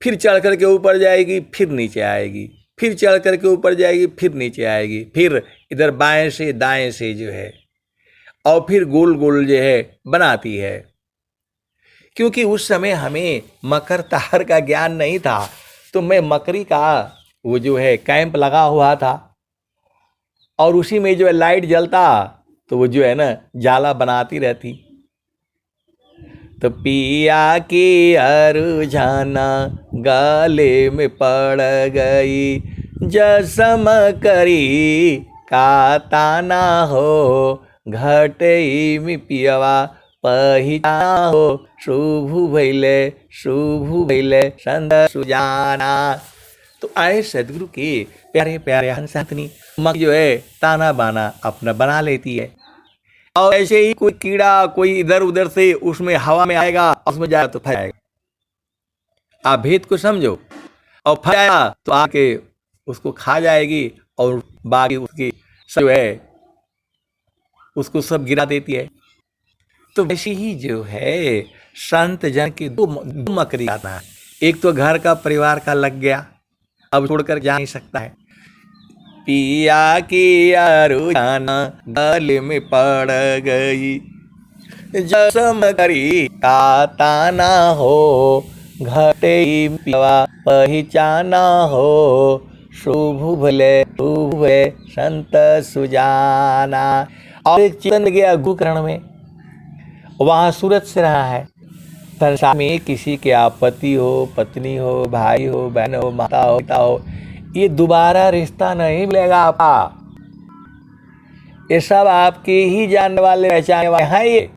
फिर चढ़ कर के ऊपर जाएगी, फिर नीचे आएगी, फिर चढ़ कर के ऊपर जाएगी, फिर नीचे आएगी, फिर इधर बाएं से दाएं से जो है, और फिर गोल गोल जो है बनाती है। क्योंकि उस समय हमें मकर तार का ज्ञान नहीं था, तो मैं मकरी का वो जो है कैंप लगा हुआ था, और उसी में जो है लाइट जलता, तो वो जो है ना जाला बनाती रहती। तो पिया की अरुझाना गले में पड़ गई, जसम करी का ताना हो, घटई में पियवा पहचाना हो, शुभ भैले संत सुजाना। तो आए सदगुरु के प्यारे प्यारे हंसनी मक जो है ताना बाना अपना बना लेती है। और ऐसे ही कोई कीड़ा कोई इधर उधर से उसमें हवा में आएगा, उसमें जाए तो फैल जाएगा। आप भेद को समझो, और फैल जाएगा तो आके उसको खा जाएगी, और बाकी उसकी जो है उसको सब गिरा देती है। तो वैसे ही जो है संत जन के दो मकरी आता है। एक तो घर का परिवार का लग गया, अब छोड़कर जा नहीं सकता है। पिया की अरुझाना गले में पड़ गई, जसम करी का ताना हो, घटई पियवा पहचाना हो, शुभ भले संत सुजाना। और एक चिंतन गया गोकर्ण में, वहाँ सूरत से रहा है। संसार में किसी के आपत्ति हो, पत्नी हो, भाई हो, बहन हो, माता हो, पिता हो, ये दोबारा रिश्ता नहीं मिलेगा आपका। ये सब आपके ही जानने वाले पहचाने वाले हैं। ये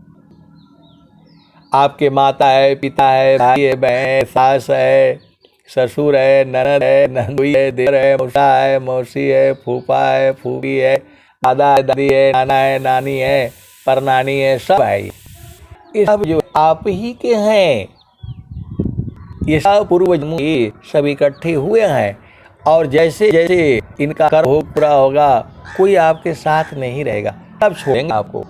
आपके माता है, पिता है, भाई है, बहन, सास है, ससुर है, ननद है, नंदुई है, देवर है, मौसा है, मौसी है, फूफा है, फूफी है, दादा है, दादी है, नाना है, नानी है, परनानी है, सब है। ये सब जो आप ही के हैं, ये सब पूर्वज सब इकट्ठे हुए हैं। और जैसे जैसे इनका कर्म हो पूरा होगा, कोई आपके साथ नहीं रहेगा, सब छोड़ेंगे आपको।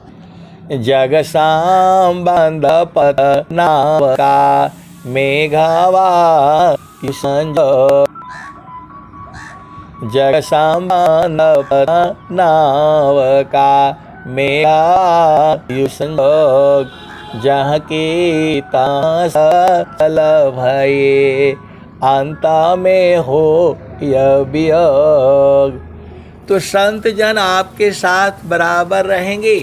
जग साम बंध पद नाव का मेघावा संजो, जग संबंध नाव का मेरा युसंग जहाँ के तासल भये अंत में हो यह वियोग। तो संत जन आपके साथ बराबर रहेंगे,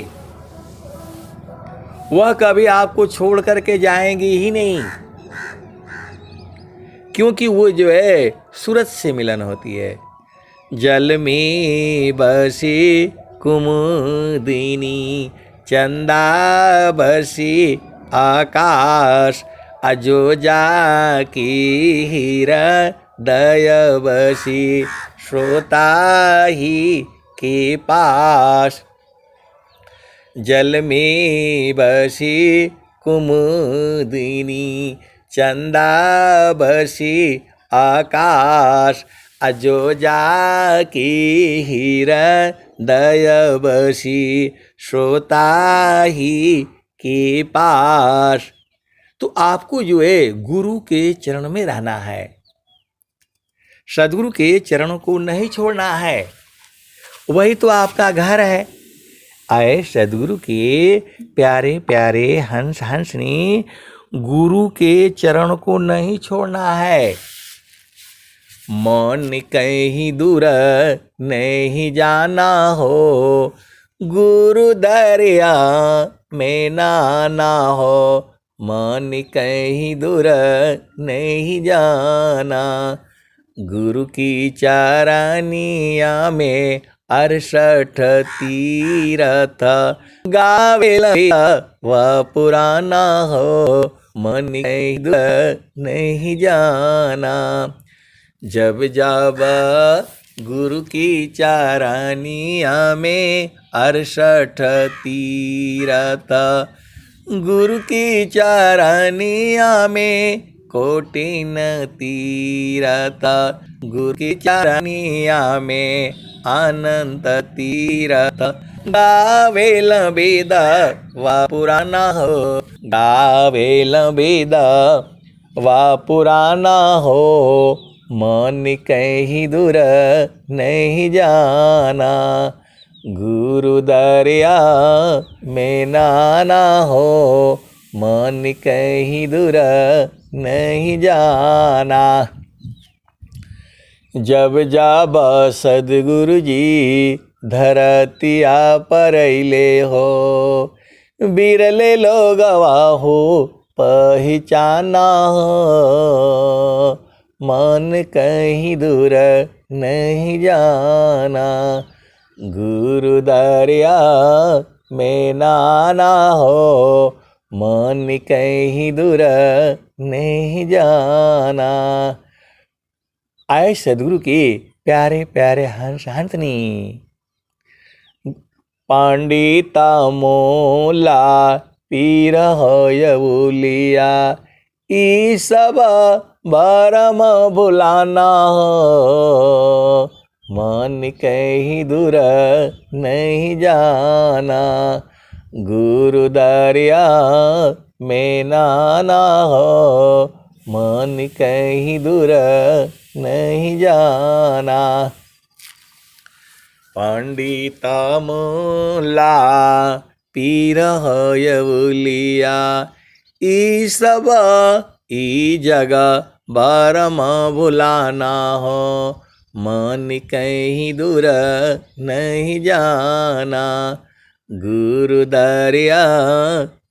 वह कभी आपको छोड़ करके जाएंगे ही नहीं, क्योंकि वो जो है सूरज से मिलन होती है। जल में बसी कुमुदिनी चंदा बसी आकाश अजो जाकी हृदय बसी श्रोता ही के पास। जल में बसी कुमुदिनी चंदा बसी आकाश अजो जाकी हृदय बसी श्रोता ही के पास। तो आपको जो है गुरु के चरण में रहना है, सदगुरु के चरणों को नहीं छोड़ना है, वही तो आपका घर है। आए सदगुरु के प्यारे प्यारे हंस हंसनी, गुरु के चरण को नहीं छोड़ना है। मन कहीं दूर नहीं जाना हो, गुरु दरिया में नाना हो। मन कहीं दूर नहीं जाना, गुरु की चरनिया में 68 तीरथ गावे वह पुराना हो। मन कहीं दूर नहीं जाना, जब जब गुरु की चरनिया में 68 तीरथ, गुरु की चरनिया में कोटिन तीरथ, गुरु की चरनिया में अनंत तीरथ गावे वेद व पुराना हो, गावे वेद व पुराना हो। मन कहीं दूर नहीं जाना, गुरु दरिया में नाना हो। मन कहीं दूर नहीं जाना, जब जब सदगुरु जी धरतिया पर अइले हो, बिरले लोगवा हो पहचाना हो। मन कहीं दूर नहीं जाना, गुरु दरिया में नाना हो। मन कहीं दूर नहीं जाना। आए सदगुरु के प्यारे प्यारे हंस हंसनी, पंडिता मोला पीर होय बोलिया, ई सब भरम भुलाना हो। मन कहीं दूर नहीं जाना, गुरु दरिया में नाना हो। मन कहीं दूर नहीं जाना, पंडिता मोला पीर होय बोलिया, ई सब ई जगह भरम भुलाना हो। मन कहीं दूर नहीं जाना, गुरु दरिया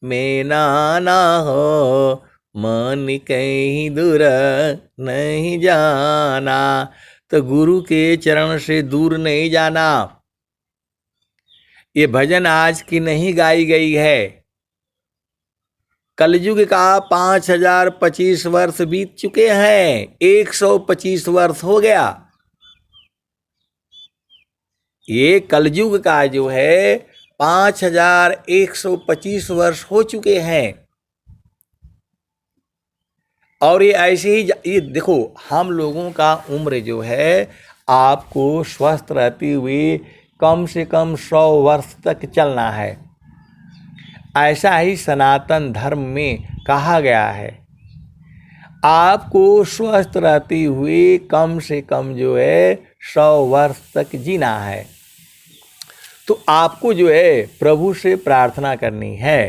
में नाना हो। मन कहीं दूर नहीं जाना, तो गुरु के चरण से दूर नहीं जाना। ये भजन आज की नहीं गाई गई है, कलयुग का 5025 वर्ष बीत चुके हैं, 125 वर्ष हो गया। ये कलयुग का जो है 5125 वर्ष हो चुके हैं। और ये ऐसे ही ये देखो, हम लोगों का उम्र जो है आपको स्वस्थ रहते हुए कम से कम 100 वर्ष तक चलना है। ऐसा ही सनातन धर्म में कहा गया है। आपको स्वस्थ रहते हुए कम से कम जो है 100 वर्ष तक जीना है। तो आपको जो है प्रभु से प्रार्थना करनी है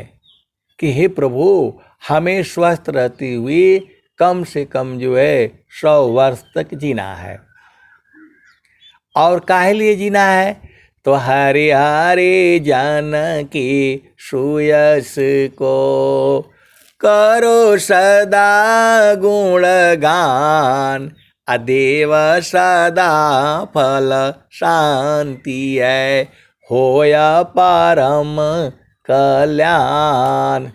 कि हे प्रभु, हमें स्वस्थ रहते हुए कम से कम जो है 100 वर्ष तक जीना है। और काहे लिए जीना है? तो हरे हरे जानकी सुयस को करो सदा गुणगान, अदेव सदा फल शांति है, होया परम कल्याण।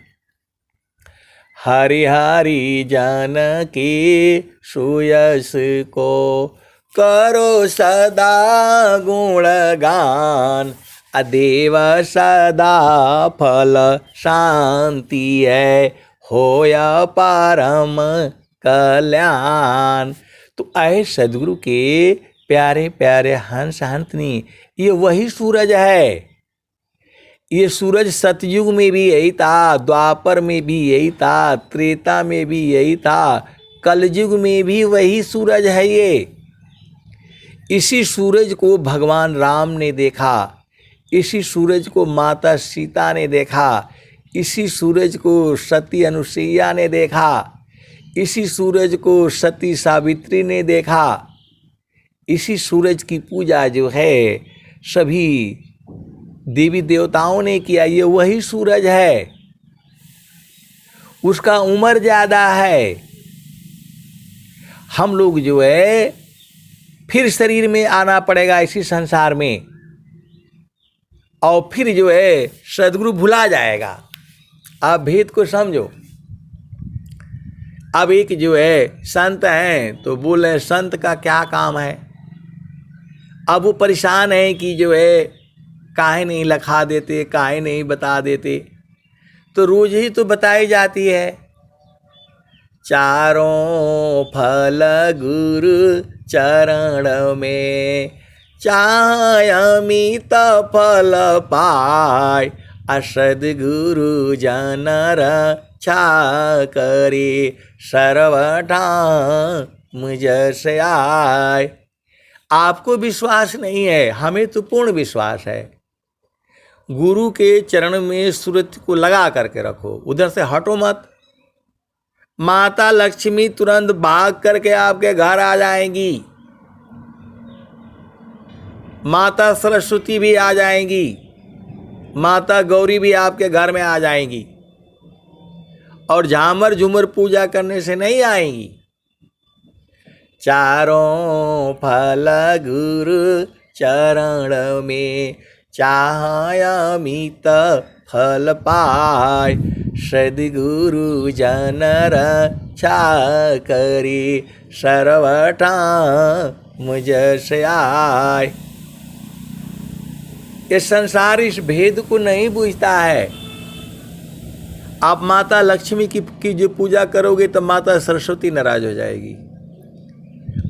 हरि हरि जानकी सुयस को करो सदा गुणगान, अदेव सदा फल शांति है, होया परम कल्याण। तो आए सदगुरु के प्यारे प्यारे हंस हंसनी, ये वही सूरज है। ये सूरज सतयुग में भी यही था, द्वापर में भी यही था, त्रेता में भी यही था, कलयुग में भी वही सूरज है। ये इसी सूरज को भगवान राम ने देखा, इसी सूरज को माता सीता ने देखा, इसी सूरज को सती अनुसुईया ने देखा, इसी सूरज को सती सावित्री ने देखा। इसी सूरज की पूजा जो है सभी देवी देवताओं ने किया। ये वही सूरज है, उसका उम्र ज़्यादा है। हम लोग जो है फिर शरीर में आना पड़ेगा इसी संसार में, और फिर जो है सदगुरु भुला जाएगा। आप भेद को समझो। अब एक जो है संत हैं तो बोल रहे संत का क्या काम है। अब वो परेशान है कि जो है काहे नहीं लिखा देते, काहे नहीं बता देते। तो रोज ही तो बताई जाती है, चारों फल गुरु चरण में, चाहे अमित फल पाय, सद्गुरु जन रक्षा करे, सर्वथा मुझ से आए। आपको विश्वास नहीं है, हमें तो पूर्ण विश्वास है। गुरु के चरण में सूरज को लगा करके रखो, उधर से हटो मत। माता लक्ष्मी तुरंत भाग करके आपके घर आ जाएंगी, माता सरस्वती भी आ जाएंगी, माता गौरी भी आपके घर में आ जाएंगी, और झामर झूमर पूजा करने से नहीं आएंगी। चारों फल गुरु चरण में, चाहे अमित फल पाय, सद्गुरु जन रक्षा करे, सर्वथा मुझ से आए। ये संसार इस भेद को नहीं बूझता है। आप माता लक्ष्मी की जो पूजा करोगे तो माता सरस्वती नाराज हो जाएगी,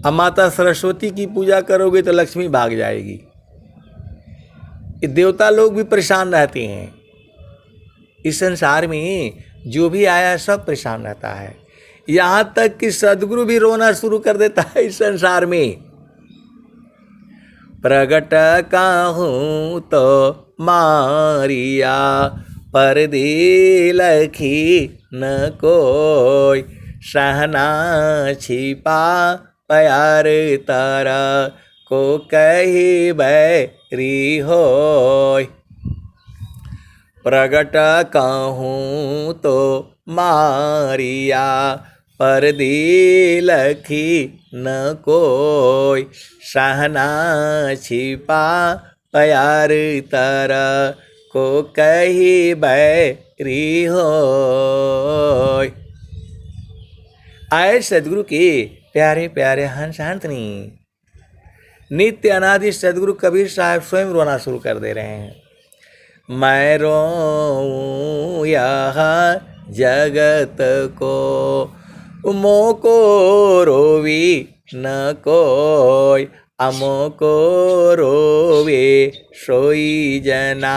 अब माता सरस्वती की पूजा करोगे तो लक्ष्मी भाग जाएगी। देवता लोग भी परेशान रहते हैं। इस संसार में जो भी आया सब परेशान रहता है, यहाँ तक कि सदगुरु भी रोना शुरू कर देता है इस संसार में। प्रगट कहूँ तो मारिया, परदे लखी न कोई, सहना छिपा प्यार तारा, को कही बैरी होय। प्रगट कहूँ तो मारिया, परदे लखी न कोई, सहना छिपा प्यार तारा, को कही बैरी होय। आए सदगुरु के प्यारे प्यारे हंस हंसनी, नित्य अनादि सदगुरु कबीर साहब स्वयं रोना शुरू कर दे रहे हैं। मैं रोऊं यह जगत को, मोको रोवी न कोई, अमोको रोवे सोई जना,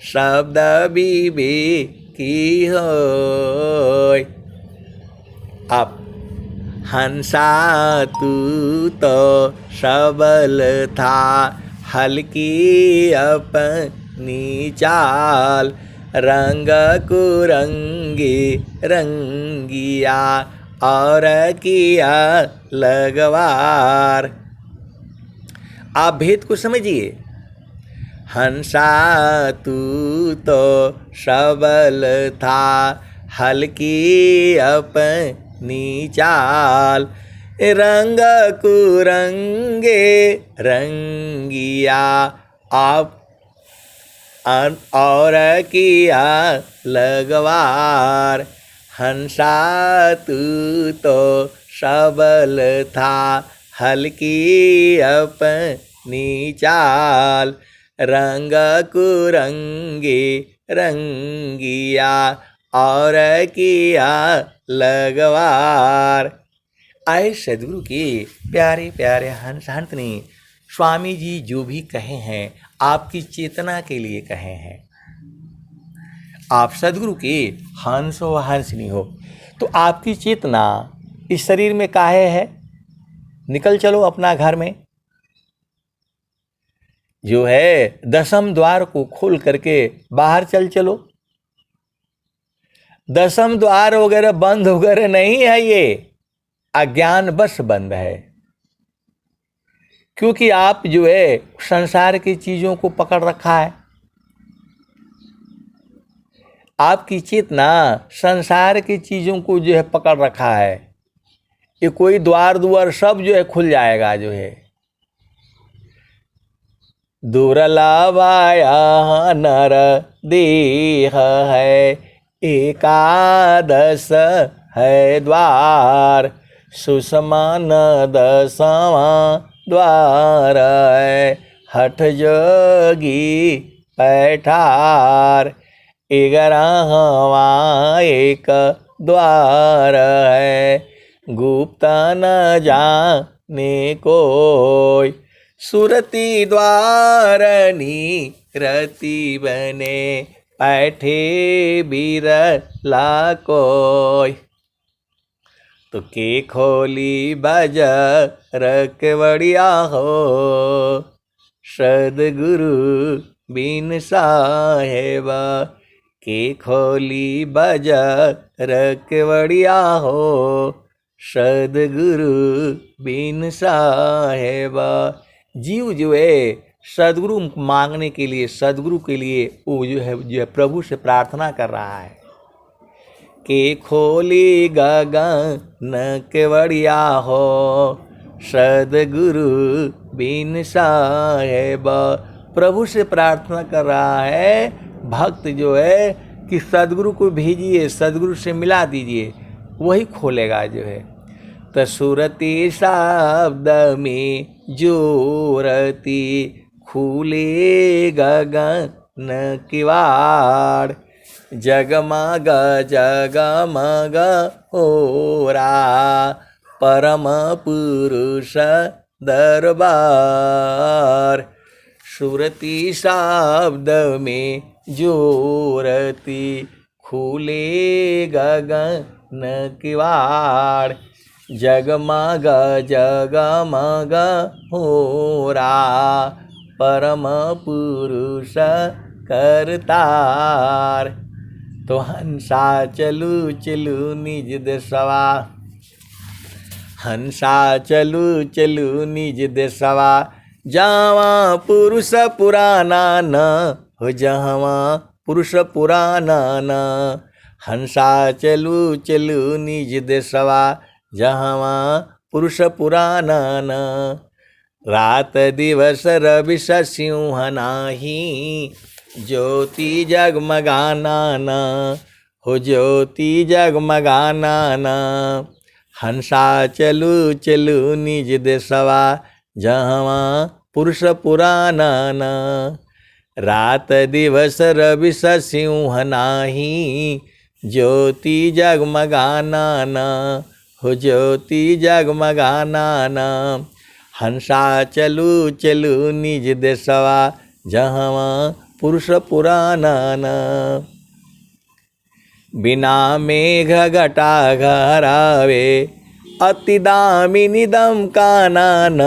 शब्द विवेकी होय। हंसा तू तो सबल था, हल्की अपनी चाल, रंग कुरंगी रंगिया और किया लगवार। आप भेद को समझिए। हंसा तू तो सबल था, हल्की अपनी चाल, रंग कुरंगे रंगिया आप और किया लगवार। हंसा तू तो सबल था, हल्की अपनी चाल, रंग कुरंगी रंगिया और किया लगवार। आए सदगुरु के प्यारे प्यारे हंस हंसनी स्वामी जी जो भी कहे हैं आपकी चेतना के लिए कहे हैं। आप सदगुरु के हंस हो हंसनी हो तो आपकी चेतना इस शरीर में काहे है? निकल चलो अपना घर में, जो है दसम द्वार को खोल करके बाहर चल चलो। दसम द्वार वगैरह बंद वगैरह नहीं है, ये अज्ञान बस बंद है। क्योंकि आप जो है संसार की चीजों को पकड़ रखा है। आपकी चेतना संसार की चीजों को जो है पकड़ रखा है। ये कोई द्वार द्वार सब जो है खुल जाएगा। जो है दुर्लभाया नर देह है, एकादश है द्वार, सुषमान दसवां द्वार है, हठ जोगी पैठार, 11वां एक द्वार है, गुप्त न जाने कोई, सुरती द्वारनी रति बने, बैठे बिरला कोई, तो के खोली बज रखवड़िया हो, सदगुरु बिन साहेबा, के खोली बज रखवड़िया हो, सदगुरु बिन साहेबा। जीव जो है सदगुरु मांगने के लिए, सदगुरु के लिए वो जो है प्रभु से प्रार्थना कर रहा है कि खोली गगन केवड़िया हो, सदगुरु बिन साहेब। प्रभु से प्रार्थना कर रहा है भक्त जो है कि सदगुरु को भेजिए, सदगुरु से मिला दीजिए, वही खोलेगा जो है। तो सुरती शब्द में जोरती, खुले गगन किवाड़, जगमग जगमग होरा, परम पुरुष दरबार। सुरती शब्द में जोरती, खुले गगन किवाड़, जगमग जगमग होरा, परम पुरुष करतार। तो हंसा चलू चलू निज देशवा, हंसा चलू चलू निज देशवा, जावा पुरुष पुराना न हो, जहवा पुरुष पुराना न। हंसा चलू चलू निज देशवा, जहवा पुरुष पुराना न। रात दिवस रवि सिंह नाही, ज्योति जगमगाना न हो, ज्योति जगमगाना न। हंसा चलू चलू निज देशवा, जहवा पुरुष पुराना न। रात दिवस रवि सिंह नाही, ज्योति जगमगाना न हो, ज्योति जगमगाना न। हंसा चलू चलू निज देशवा, जहवा पुरुष पुराना न। बिना मेघ घटा घरावे, अतिदामिनिदं कानन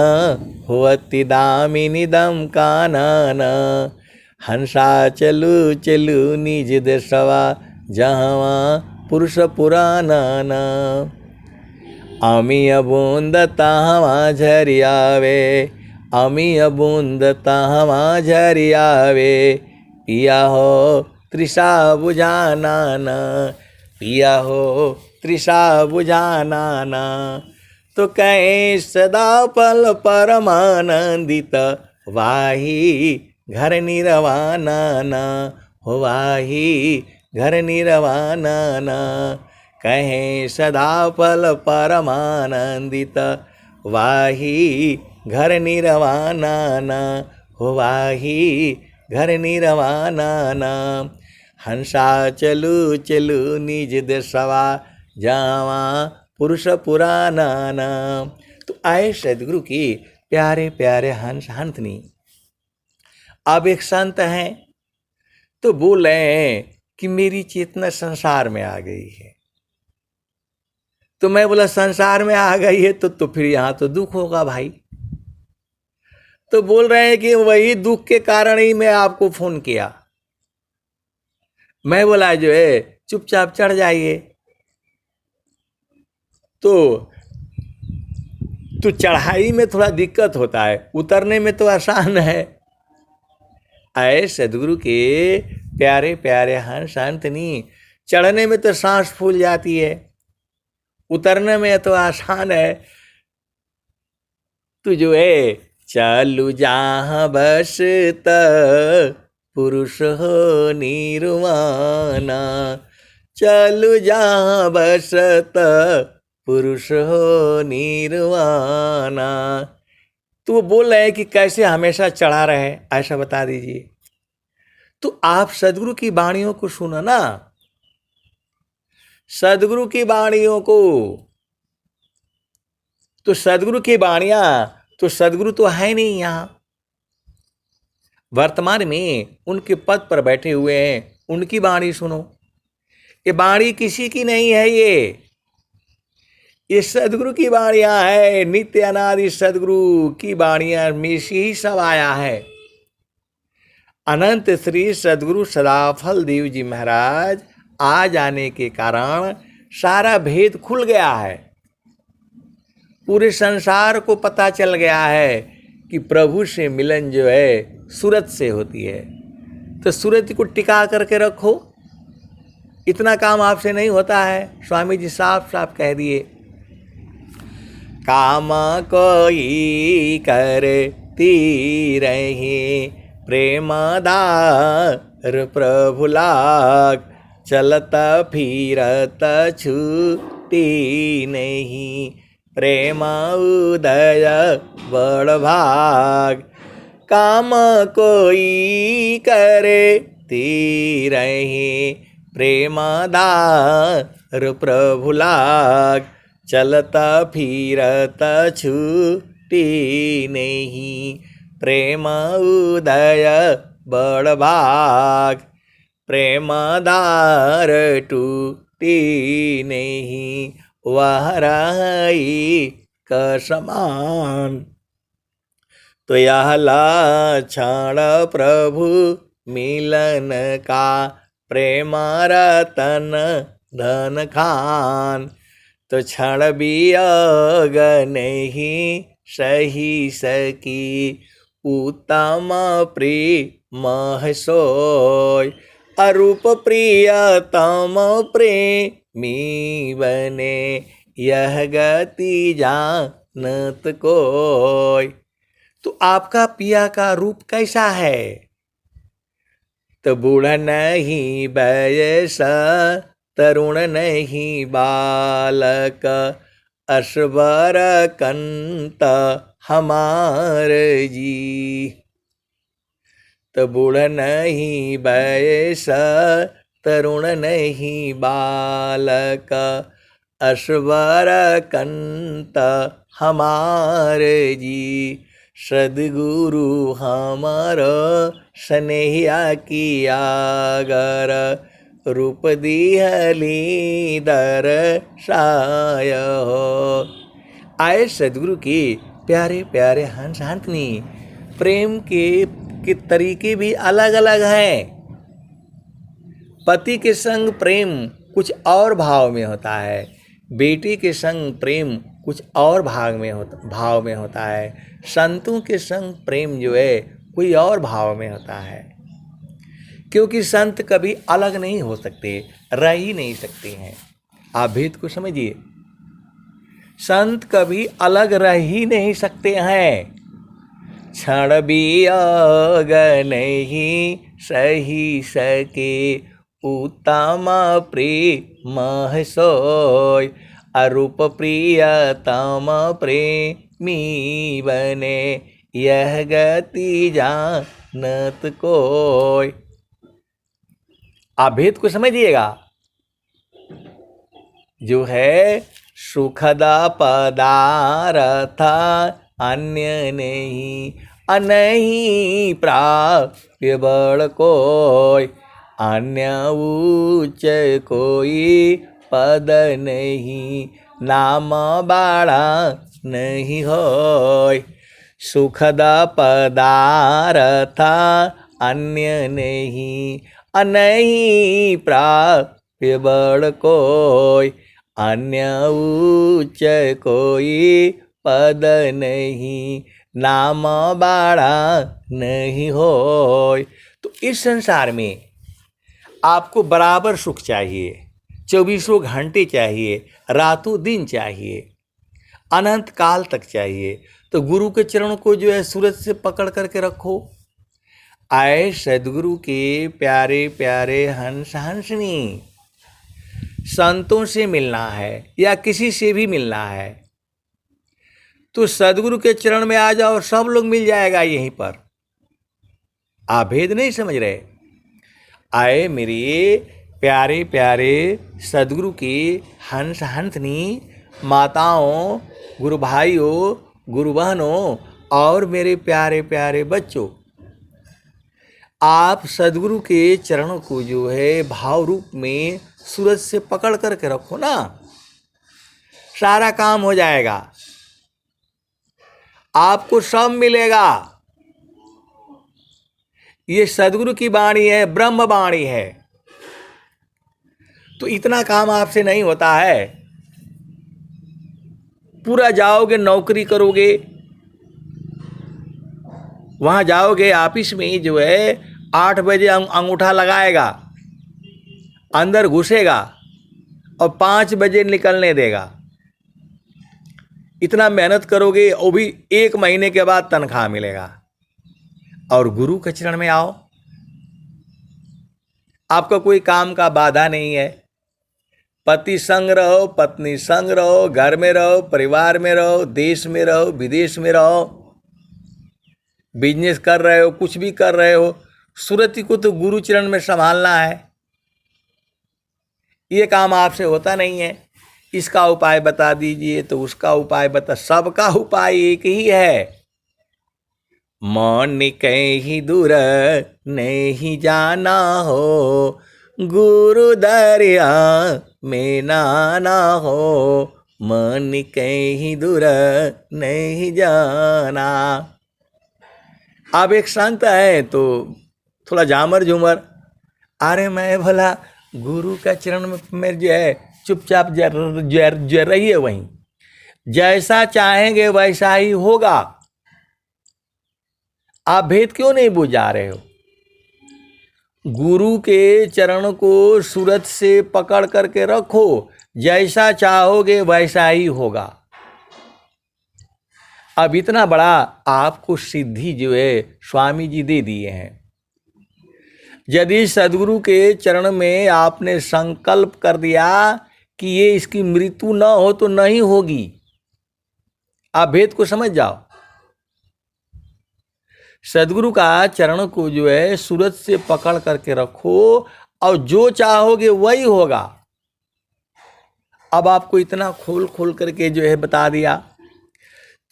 हो अतिदामिनिदं कानन हंसा चलू चलू निज देशवा जहवा पुरुष पुराणन अमी अबूंद तहवा झरियावे अमी अबूंद तहवा झरियावे पिया हो तृषा बुझानान पिया हो तृषा बुझानान तो कहीं सदा पल परमानंदित वाही घर निरवानान हो वाही घर निरवानान कहें सदा पल परमानंदित वाही घर निरवानान हो वाही घर निरवानान हंसा चलू चलू निज देशवा जावा पुरुष पुराणान। तो आए सदगुरु की प्यारे प्यारे हंस हंसनी। अब एक संत हैं तो बोले कि मेरी चेतना संसार में आ गई है। तो मैं बोला संसार में आ गई है तो फिर यहाँ तो दुख होगा भाई। तो बोल रहे हैं कि वही दुख के कारण ही मैं आपको फोन किया। मैं बोला जो है चुपचाप चढ़ जाइए। तो चढ़ाई में थोड़ा दिक्कत होता है, उतरने में तो आसान है। आए सदगुरु के प्यारे प्यारे हंस हंसनी, चढ़ने में तो सांस फूल जाती है, उतरने में तो आसान है। तू जो है चलू जहाँ बस पुरुष हो निर्वाणा चलू जहाँ बसत पुरुष हो निर्वाणा। तो वो बोल रहे हैं कि कैसे हमेशा चढ़ा रहे, ऐसा बता दीजिए। तो आप सदगुरु की वाणियों को सुनो ना, सदगुरु की वाणियों को। तो सदगुरु की वाणियां, तो सदगुरु तो है नहीं यहाँ, वर्तमान में उनके पद पर बैठे हुए हैं, उनकी वाणी सुनो। ये वाणी किसी की नहीं है, ये सदगुरु की वाणियां है। नित्य अनादि सदगुरु की वाणियां में से ही सब आया है। अनंत श्री सदगुरु सदाफल देव जी महाराज आ जाने के कारण सारा भेद खुल गया है। पूरे संसार को पता चल गया है कि प्रभु से मिलन जो है सूरत से होती है। तो सूरत को टिका करके रखो, इतना काम आपसे नहीं होता है। स्वामी जी साफ साफ कह दिए, काम कोई करती रहे प्रेमदार प्रभु लाग चलत फिरत छूटी नहीं प्रेम उदय बड़ भाग। काम कोई करे ती रहे प्रेमदार प्रभु लाग चलत फिरत छूटी नहीं प्रेम उदय बड़ भाग। प्रेमदार टूटी नहीं वह रही कसमान। तो यह लक्षण प्रभु मिलन का प्रेम रतन धन खान। तो क्षण वियोग नहीं सही सकी उत्तम प्रेम सोय। अरूप प्रियतम प्रेमी बने यह गति जानत कोय। तो आपका पिया का रूप कैसा है? तो बूढ़ा नहीं बयस तरुण नहीं बालक असबर कंत हमार जी। तो बूढ़ा नहीं बयस तरुण नहीं बालक असबर कंत हमार जी। सद्गुरु हमार स्नेहिया किया गर रूप दिहली दर्शाय हो। आए सदगुरु के प्यारे प्यारे हंस हंसनी। प्रेम के तरीके भी अलग अलग हैं। पति के संग प्रेम कुछ और भाव में होता है, बेटी के संग प्रेम कुछ और भाव में होता है, संतों के संग प्रेम जो है कोई और भाव में होता है। क्योंकि संत कभी अलग नहीं हो सकते, रह ही नहीं सकते हैं। आप भेद को समझिए, संत कभी अलग रह ही नहीं सकते हैं। क्षण भी अग नहीं सही सके, उत्तम प्रेम सोय, अरूप प्रियतम प्रेमी बने, यह गति जानत कोय। आप भेद को समझिएगा, जो है सुखदा पदार्थ अन्य नहीं, अनहीं प्राप्य बड़ कोय, अन्य उच्च कोई पद नहीं, नाम बाड़ा नहीं होय। सुखदा पदार्थ अन्य नहीं, अनहीं प्राप्य बड़ कोय, अन्य उच्च कोई पद नहीं, नाम बाड़ा नहीं होय। तो इस संसार में आपको बराबर सुख चाहिए, 24 घंटे चाहिए, रातों दिन चाहिए, अनंत काल तक चाहिए। तो गुरु के चरण को जो है सूरज से पकड़ करके रखो। आए सदगुरु के प्यारे प्यारे हंस हंसनी। संतों से मिलना है या किसी से भी मिलना है तो सदगुरु के चरण में आ जाओ, सब लोग मिल जाएगा यहीं पर। आप भेद नहीं समझ रहे। आए मेरे प्यारे प्यारे सदगुरु के हंस हंसनी माताओं, गुरु भाइयों, गुरु बहनों और मेरे प्यारे प्यारे बच्चों, आप सदगुरु के चरणों को जो है भाव रूप में सूरज से पकड़ करके रखो ना, सारा काम हो जाएगा, आपको सब मिलेगा। ये सदगुरु की वाणी है, ब्रह्म वाणी है। तो इतना काम आपसे नहीं होता है। पूरा जाओगे, नौकरी करोगे, वहां जाओगे ऑफिस में जो है 8 बजे अंगूठा लगाएगा, अंदर घुसेगा और 5 बजे निकलने देगा। इतना मेहनत करोगे, वो भी 1 महीने के बाद तनख्वाह मिलेगा। और गुरु के चरण में आओ, आपका कोई काम का बाधा नहीं है। पति संग रहो, पत्नी संग रहो, घर में रहो, परिवार में रहो, देश में रहो, विदेश में रहो, बिजनेस कर रहे हो, कुछ भी कर रहे हो, सुरति को तो गुरु चरण में संभालना है। ये काम आपसे होता नहीं है। इसका उपाय बता दीजिए तो उसका उपाय बता, सबका उपाय एक ही है। मन कहीं दूर नहीं जाना हो, गुरु दरिया में नाना हो, मन कहीं दूर नहीं जाना। अब एक संत है तो थोड़ा झामर झूमर, अरे मैं भला गुरु का चरण में जो है चुपचाप जर रहिए, वहीं जैसा चाहेंगे वैसा ही होगा। आप भेद क्यों नहीं बुझा रहे हो? गुरु के चरण को सूरज से पकड़ करके रखो, जैसा चाहोगे वैसा ही होगा। अब इतना बड़ा आपको सिद्धि जो है स्वामी जी दे दिए हैं। यदि सदगुरु के चरण में आपने संकल्प कर दिया कि ये इसकी मृत्यु न हो तो नहीं होगी। आप भेद को समझ जाओ। सदगुरु का चरण को जो है सूरज से पकड़ करके रखो और जो चाहोगे वही होगा। अब आपको इतना खोल खोल करके जो है बता दिया।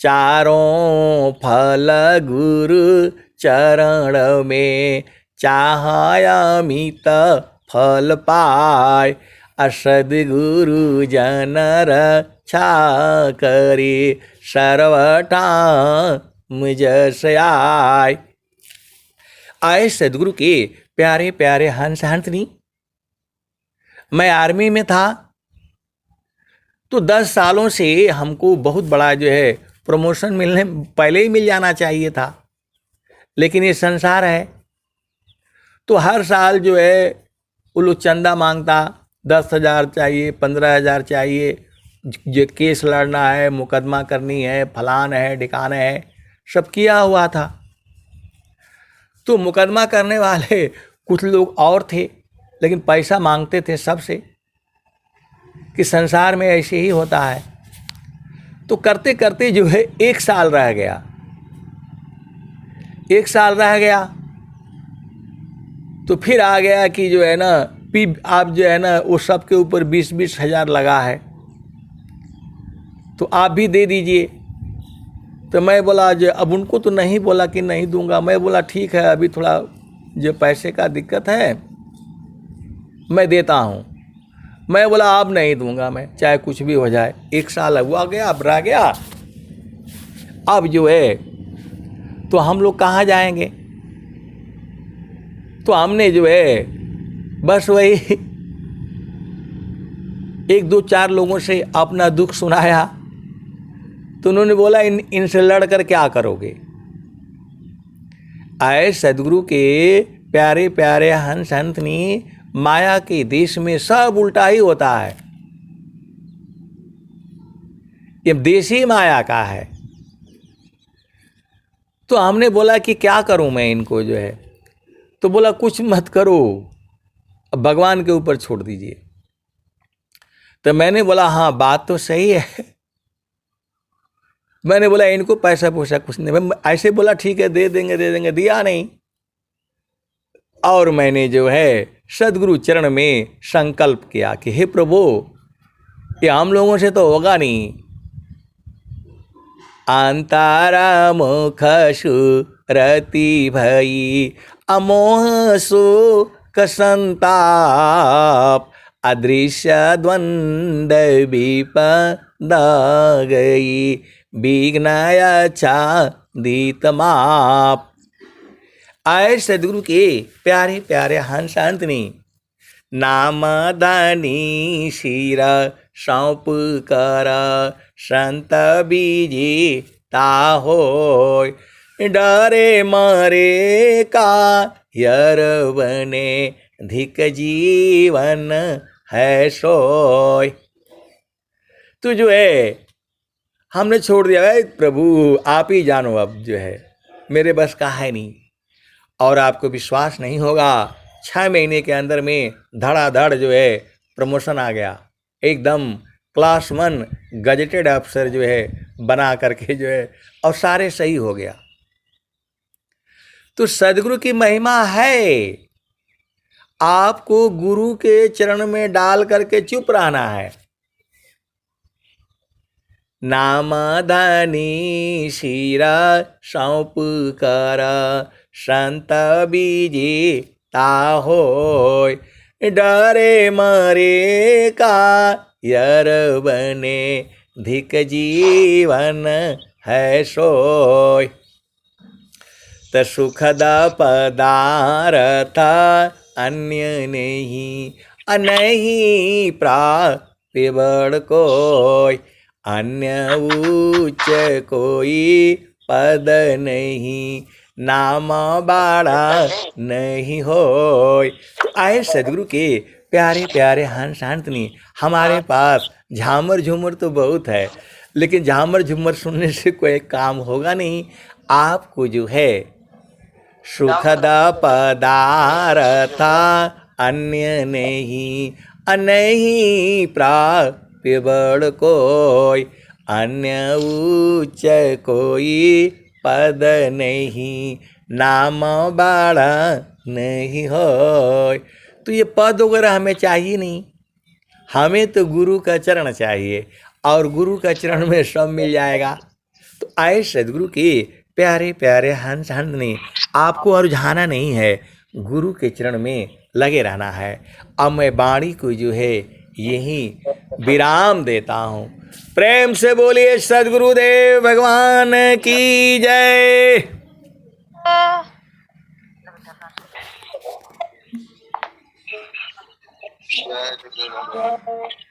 चारों फल गुरु चरण में, चाहयामित फल पाय, सद्गुरु जनर छा करे सर्वटा मुझ से आए सदगुरु के प्यारे प्यारे हंस हंसनी। मैं आर्मी में था तो 10 सालों से हमको बहुत बड़ा जो है प्रमोशन मिलने पहले ही मिल जाना चाहिए था, लेकिन ये संसार है तो हर साल जो है वो लोग चंदा मांगता, 10,000 चाहिए, 15,000 चाहिए, जो केस लड़ना है, मुकदमा करनी है, फलान है, ढिकाना है, सब किया हुआ था। तो मुकदमा करने वाले कुछ लोग और थे, लेकिन पैसा मांगते थे सबसे कि संसार में ऐसे ही होता है। तो करते करते जो है 1 साल रह गया, 1 साल रह गया तो फिर आ गया कि जो है ना आप जो है ना वो सब के ऊपर 20-20 हज़ार लगा है तो आप भी दे दीजिए। तो मैं बोला जो अब उनको तो नहीं बोला कि नहीं दूंगा, मैं बोला ठीक है अभी थोड़ा जो पैसे का दिक्कत है मैं देता हूँ। मैं बोला अब नहीं दूंगा मैं, चाहे कुछ भी हो जाए। 1 साल हुआ गया, अब रह गया, अब जो है तो हम लोग कहाँ जाएंगे। तो हमने जो है बस वही 1-2-4 लोगों से अपना दुख सुनाया तो उन्होंने बोला इनसे लड़कर क्या करोगे। आए सदगुरु के प्यारे प्यारे हंस हंसनी, माया के देश में सब उल्टा ही होता है। ये देश ही माया का है। तो हमने बोला कि क्या करूं मैं इनको जो है, तो बोला कुछ मत करो, अब भगवान के ऊपर छोड़ दीजिए। तो मैंने बोला हाँ बात तो सही है। मैंने बोला इनको पैसा पूछा कुछ नहीं, मैं ऐसे बोला ठीक है दे देंगे दे देंगे, दिया नहीं। और मैंने जो है सदगुरु चरण में संकल्प किया कि हे प्रभु ये हम लोगों से तो होगा नहीं। अंतारा मुख सुरति भई अमोह सुख संताप, अदृश्य द्वंद विपदा गई, विघ्नया छादित माप। आए सदगुरु के प्यारे प्यारे हंस हंसनी, नाम दानी शिरा सौंप कर संत बीजी ताहोय, डरे मरे का यर बने धिक जीवन है सोय। तो जो है हमने छोड़ दिया, प्रभु आप ही जानो, अब जो है मेरे बस का है नहीं। और आपको विश्वास नहीं होगा 6 महीने के अंदर में धड़ाधड़ जो है प्रमोशन आ गया, एकदम क्लास 1 गजेटेड अफसर जो है बना करके जो है, और सारे सही हो गया। तो सदगुरु की महिमा है, आपको गुरु के चरण में डाल करके चुप रहना है। नाम दानी शिरा सौंप कर संत बीजी ताहोय, डरे मरे का यर बने धिक जीवन है सोय। त सुखद पदार्थ अन्य नहीं, अनहि प्राप्य बड़ कोय, अन्य उच्च कोई पद नहीं, नाम बाड़ा नहीं होय। तो आए सदगुरु के प्यारे प्यारे हंस हंसनी, हमारे पास झामर झूमर तो बहुत है, लेकिन झामर झूमर सुनने से कोई काम होगा नहीं। आपको जो है सुखद पदार्थ अन्य नहीं, अनहि प्राप्य बड़ कोय, अन्य उच्च कोई पद नहीं, नाम बाड़ा नहीं होय। तो ये पद वगैरह हमें चाहिए नहीं, हमें तो गुरु का चरण चाहिए, और गुरु का चरण में सब मिल जाएगा। तो आए सदगुरु के प्यारे प्यारे हंस हंसनी, आपको और जाना नहीं है, गुरु के चरण में लगे रहना है। अब मैं वाणी को जो है यहीं विराम देता हूँ। प्रेम से बोलिए सद्गुरुदेव भगवान की जय। जय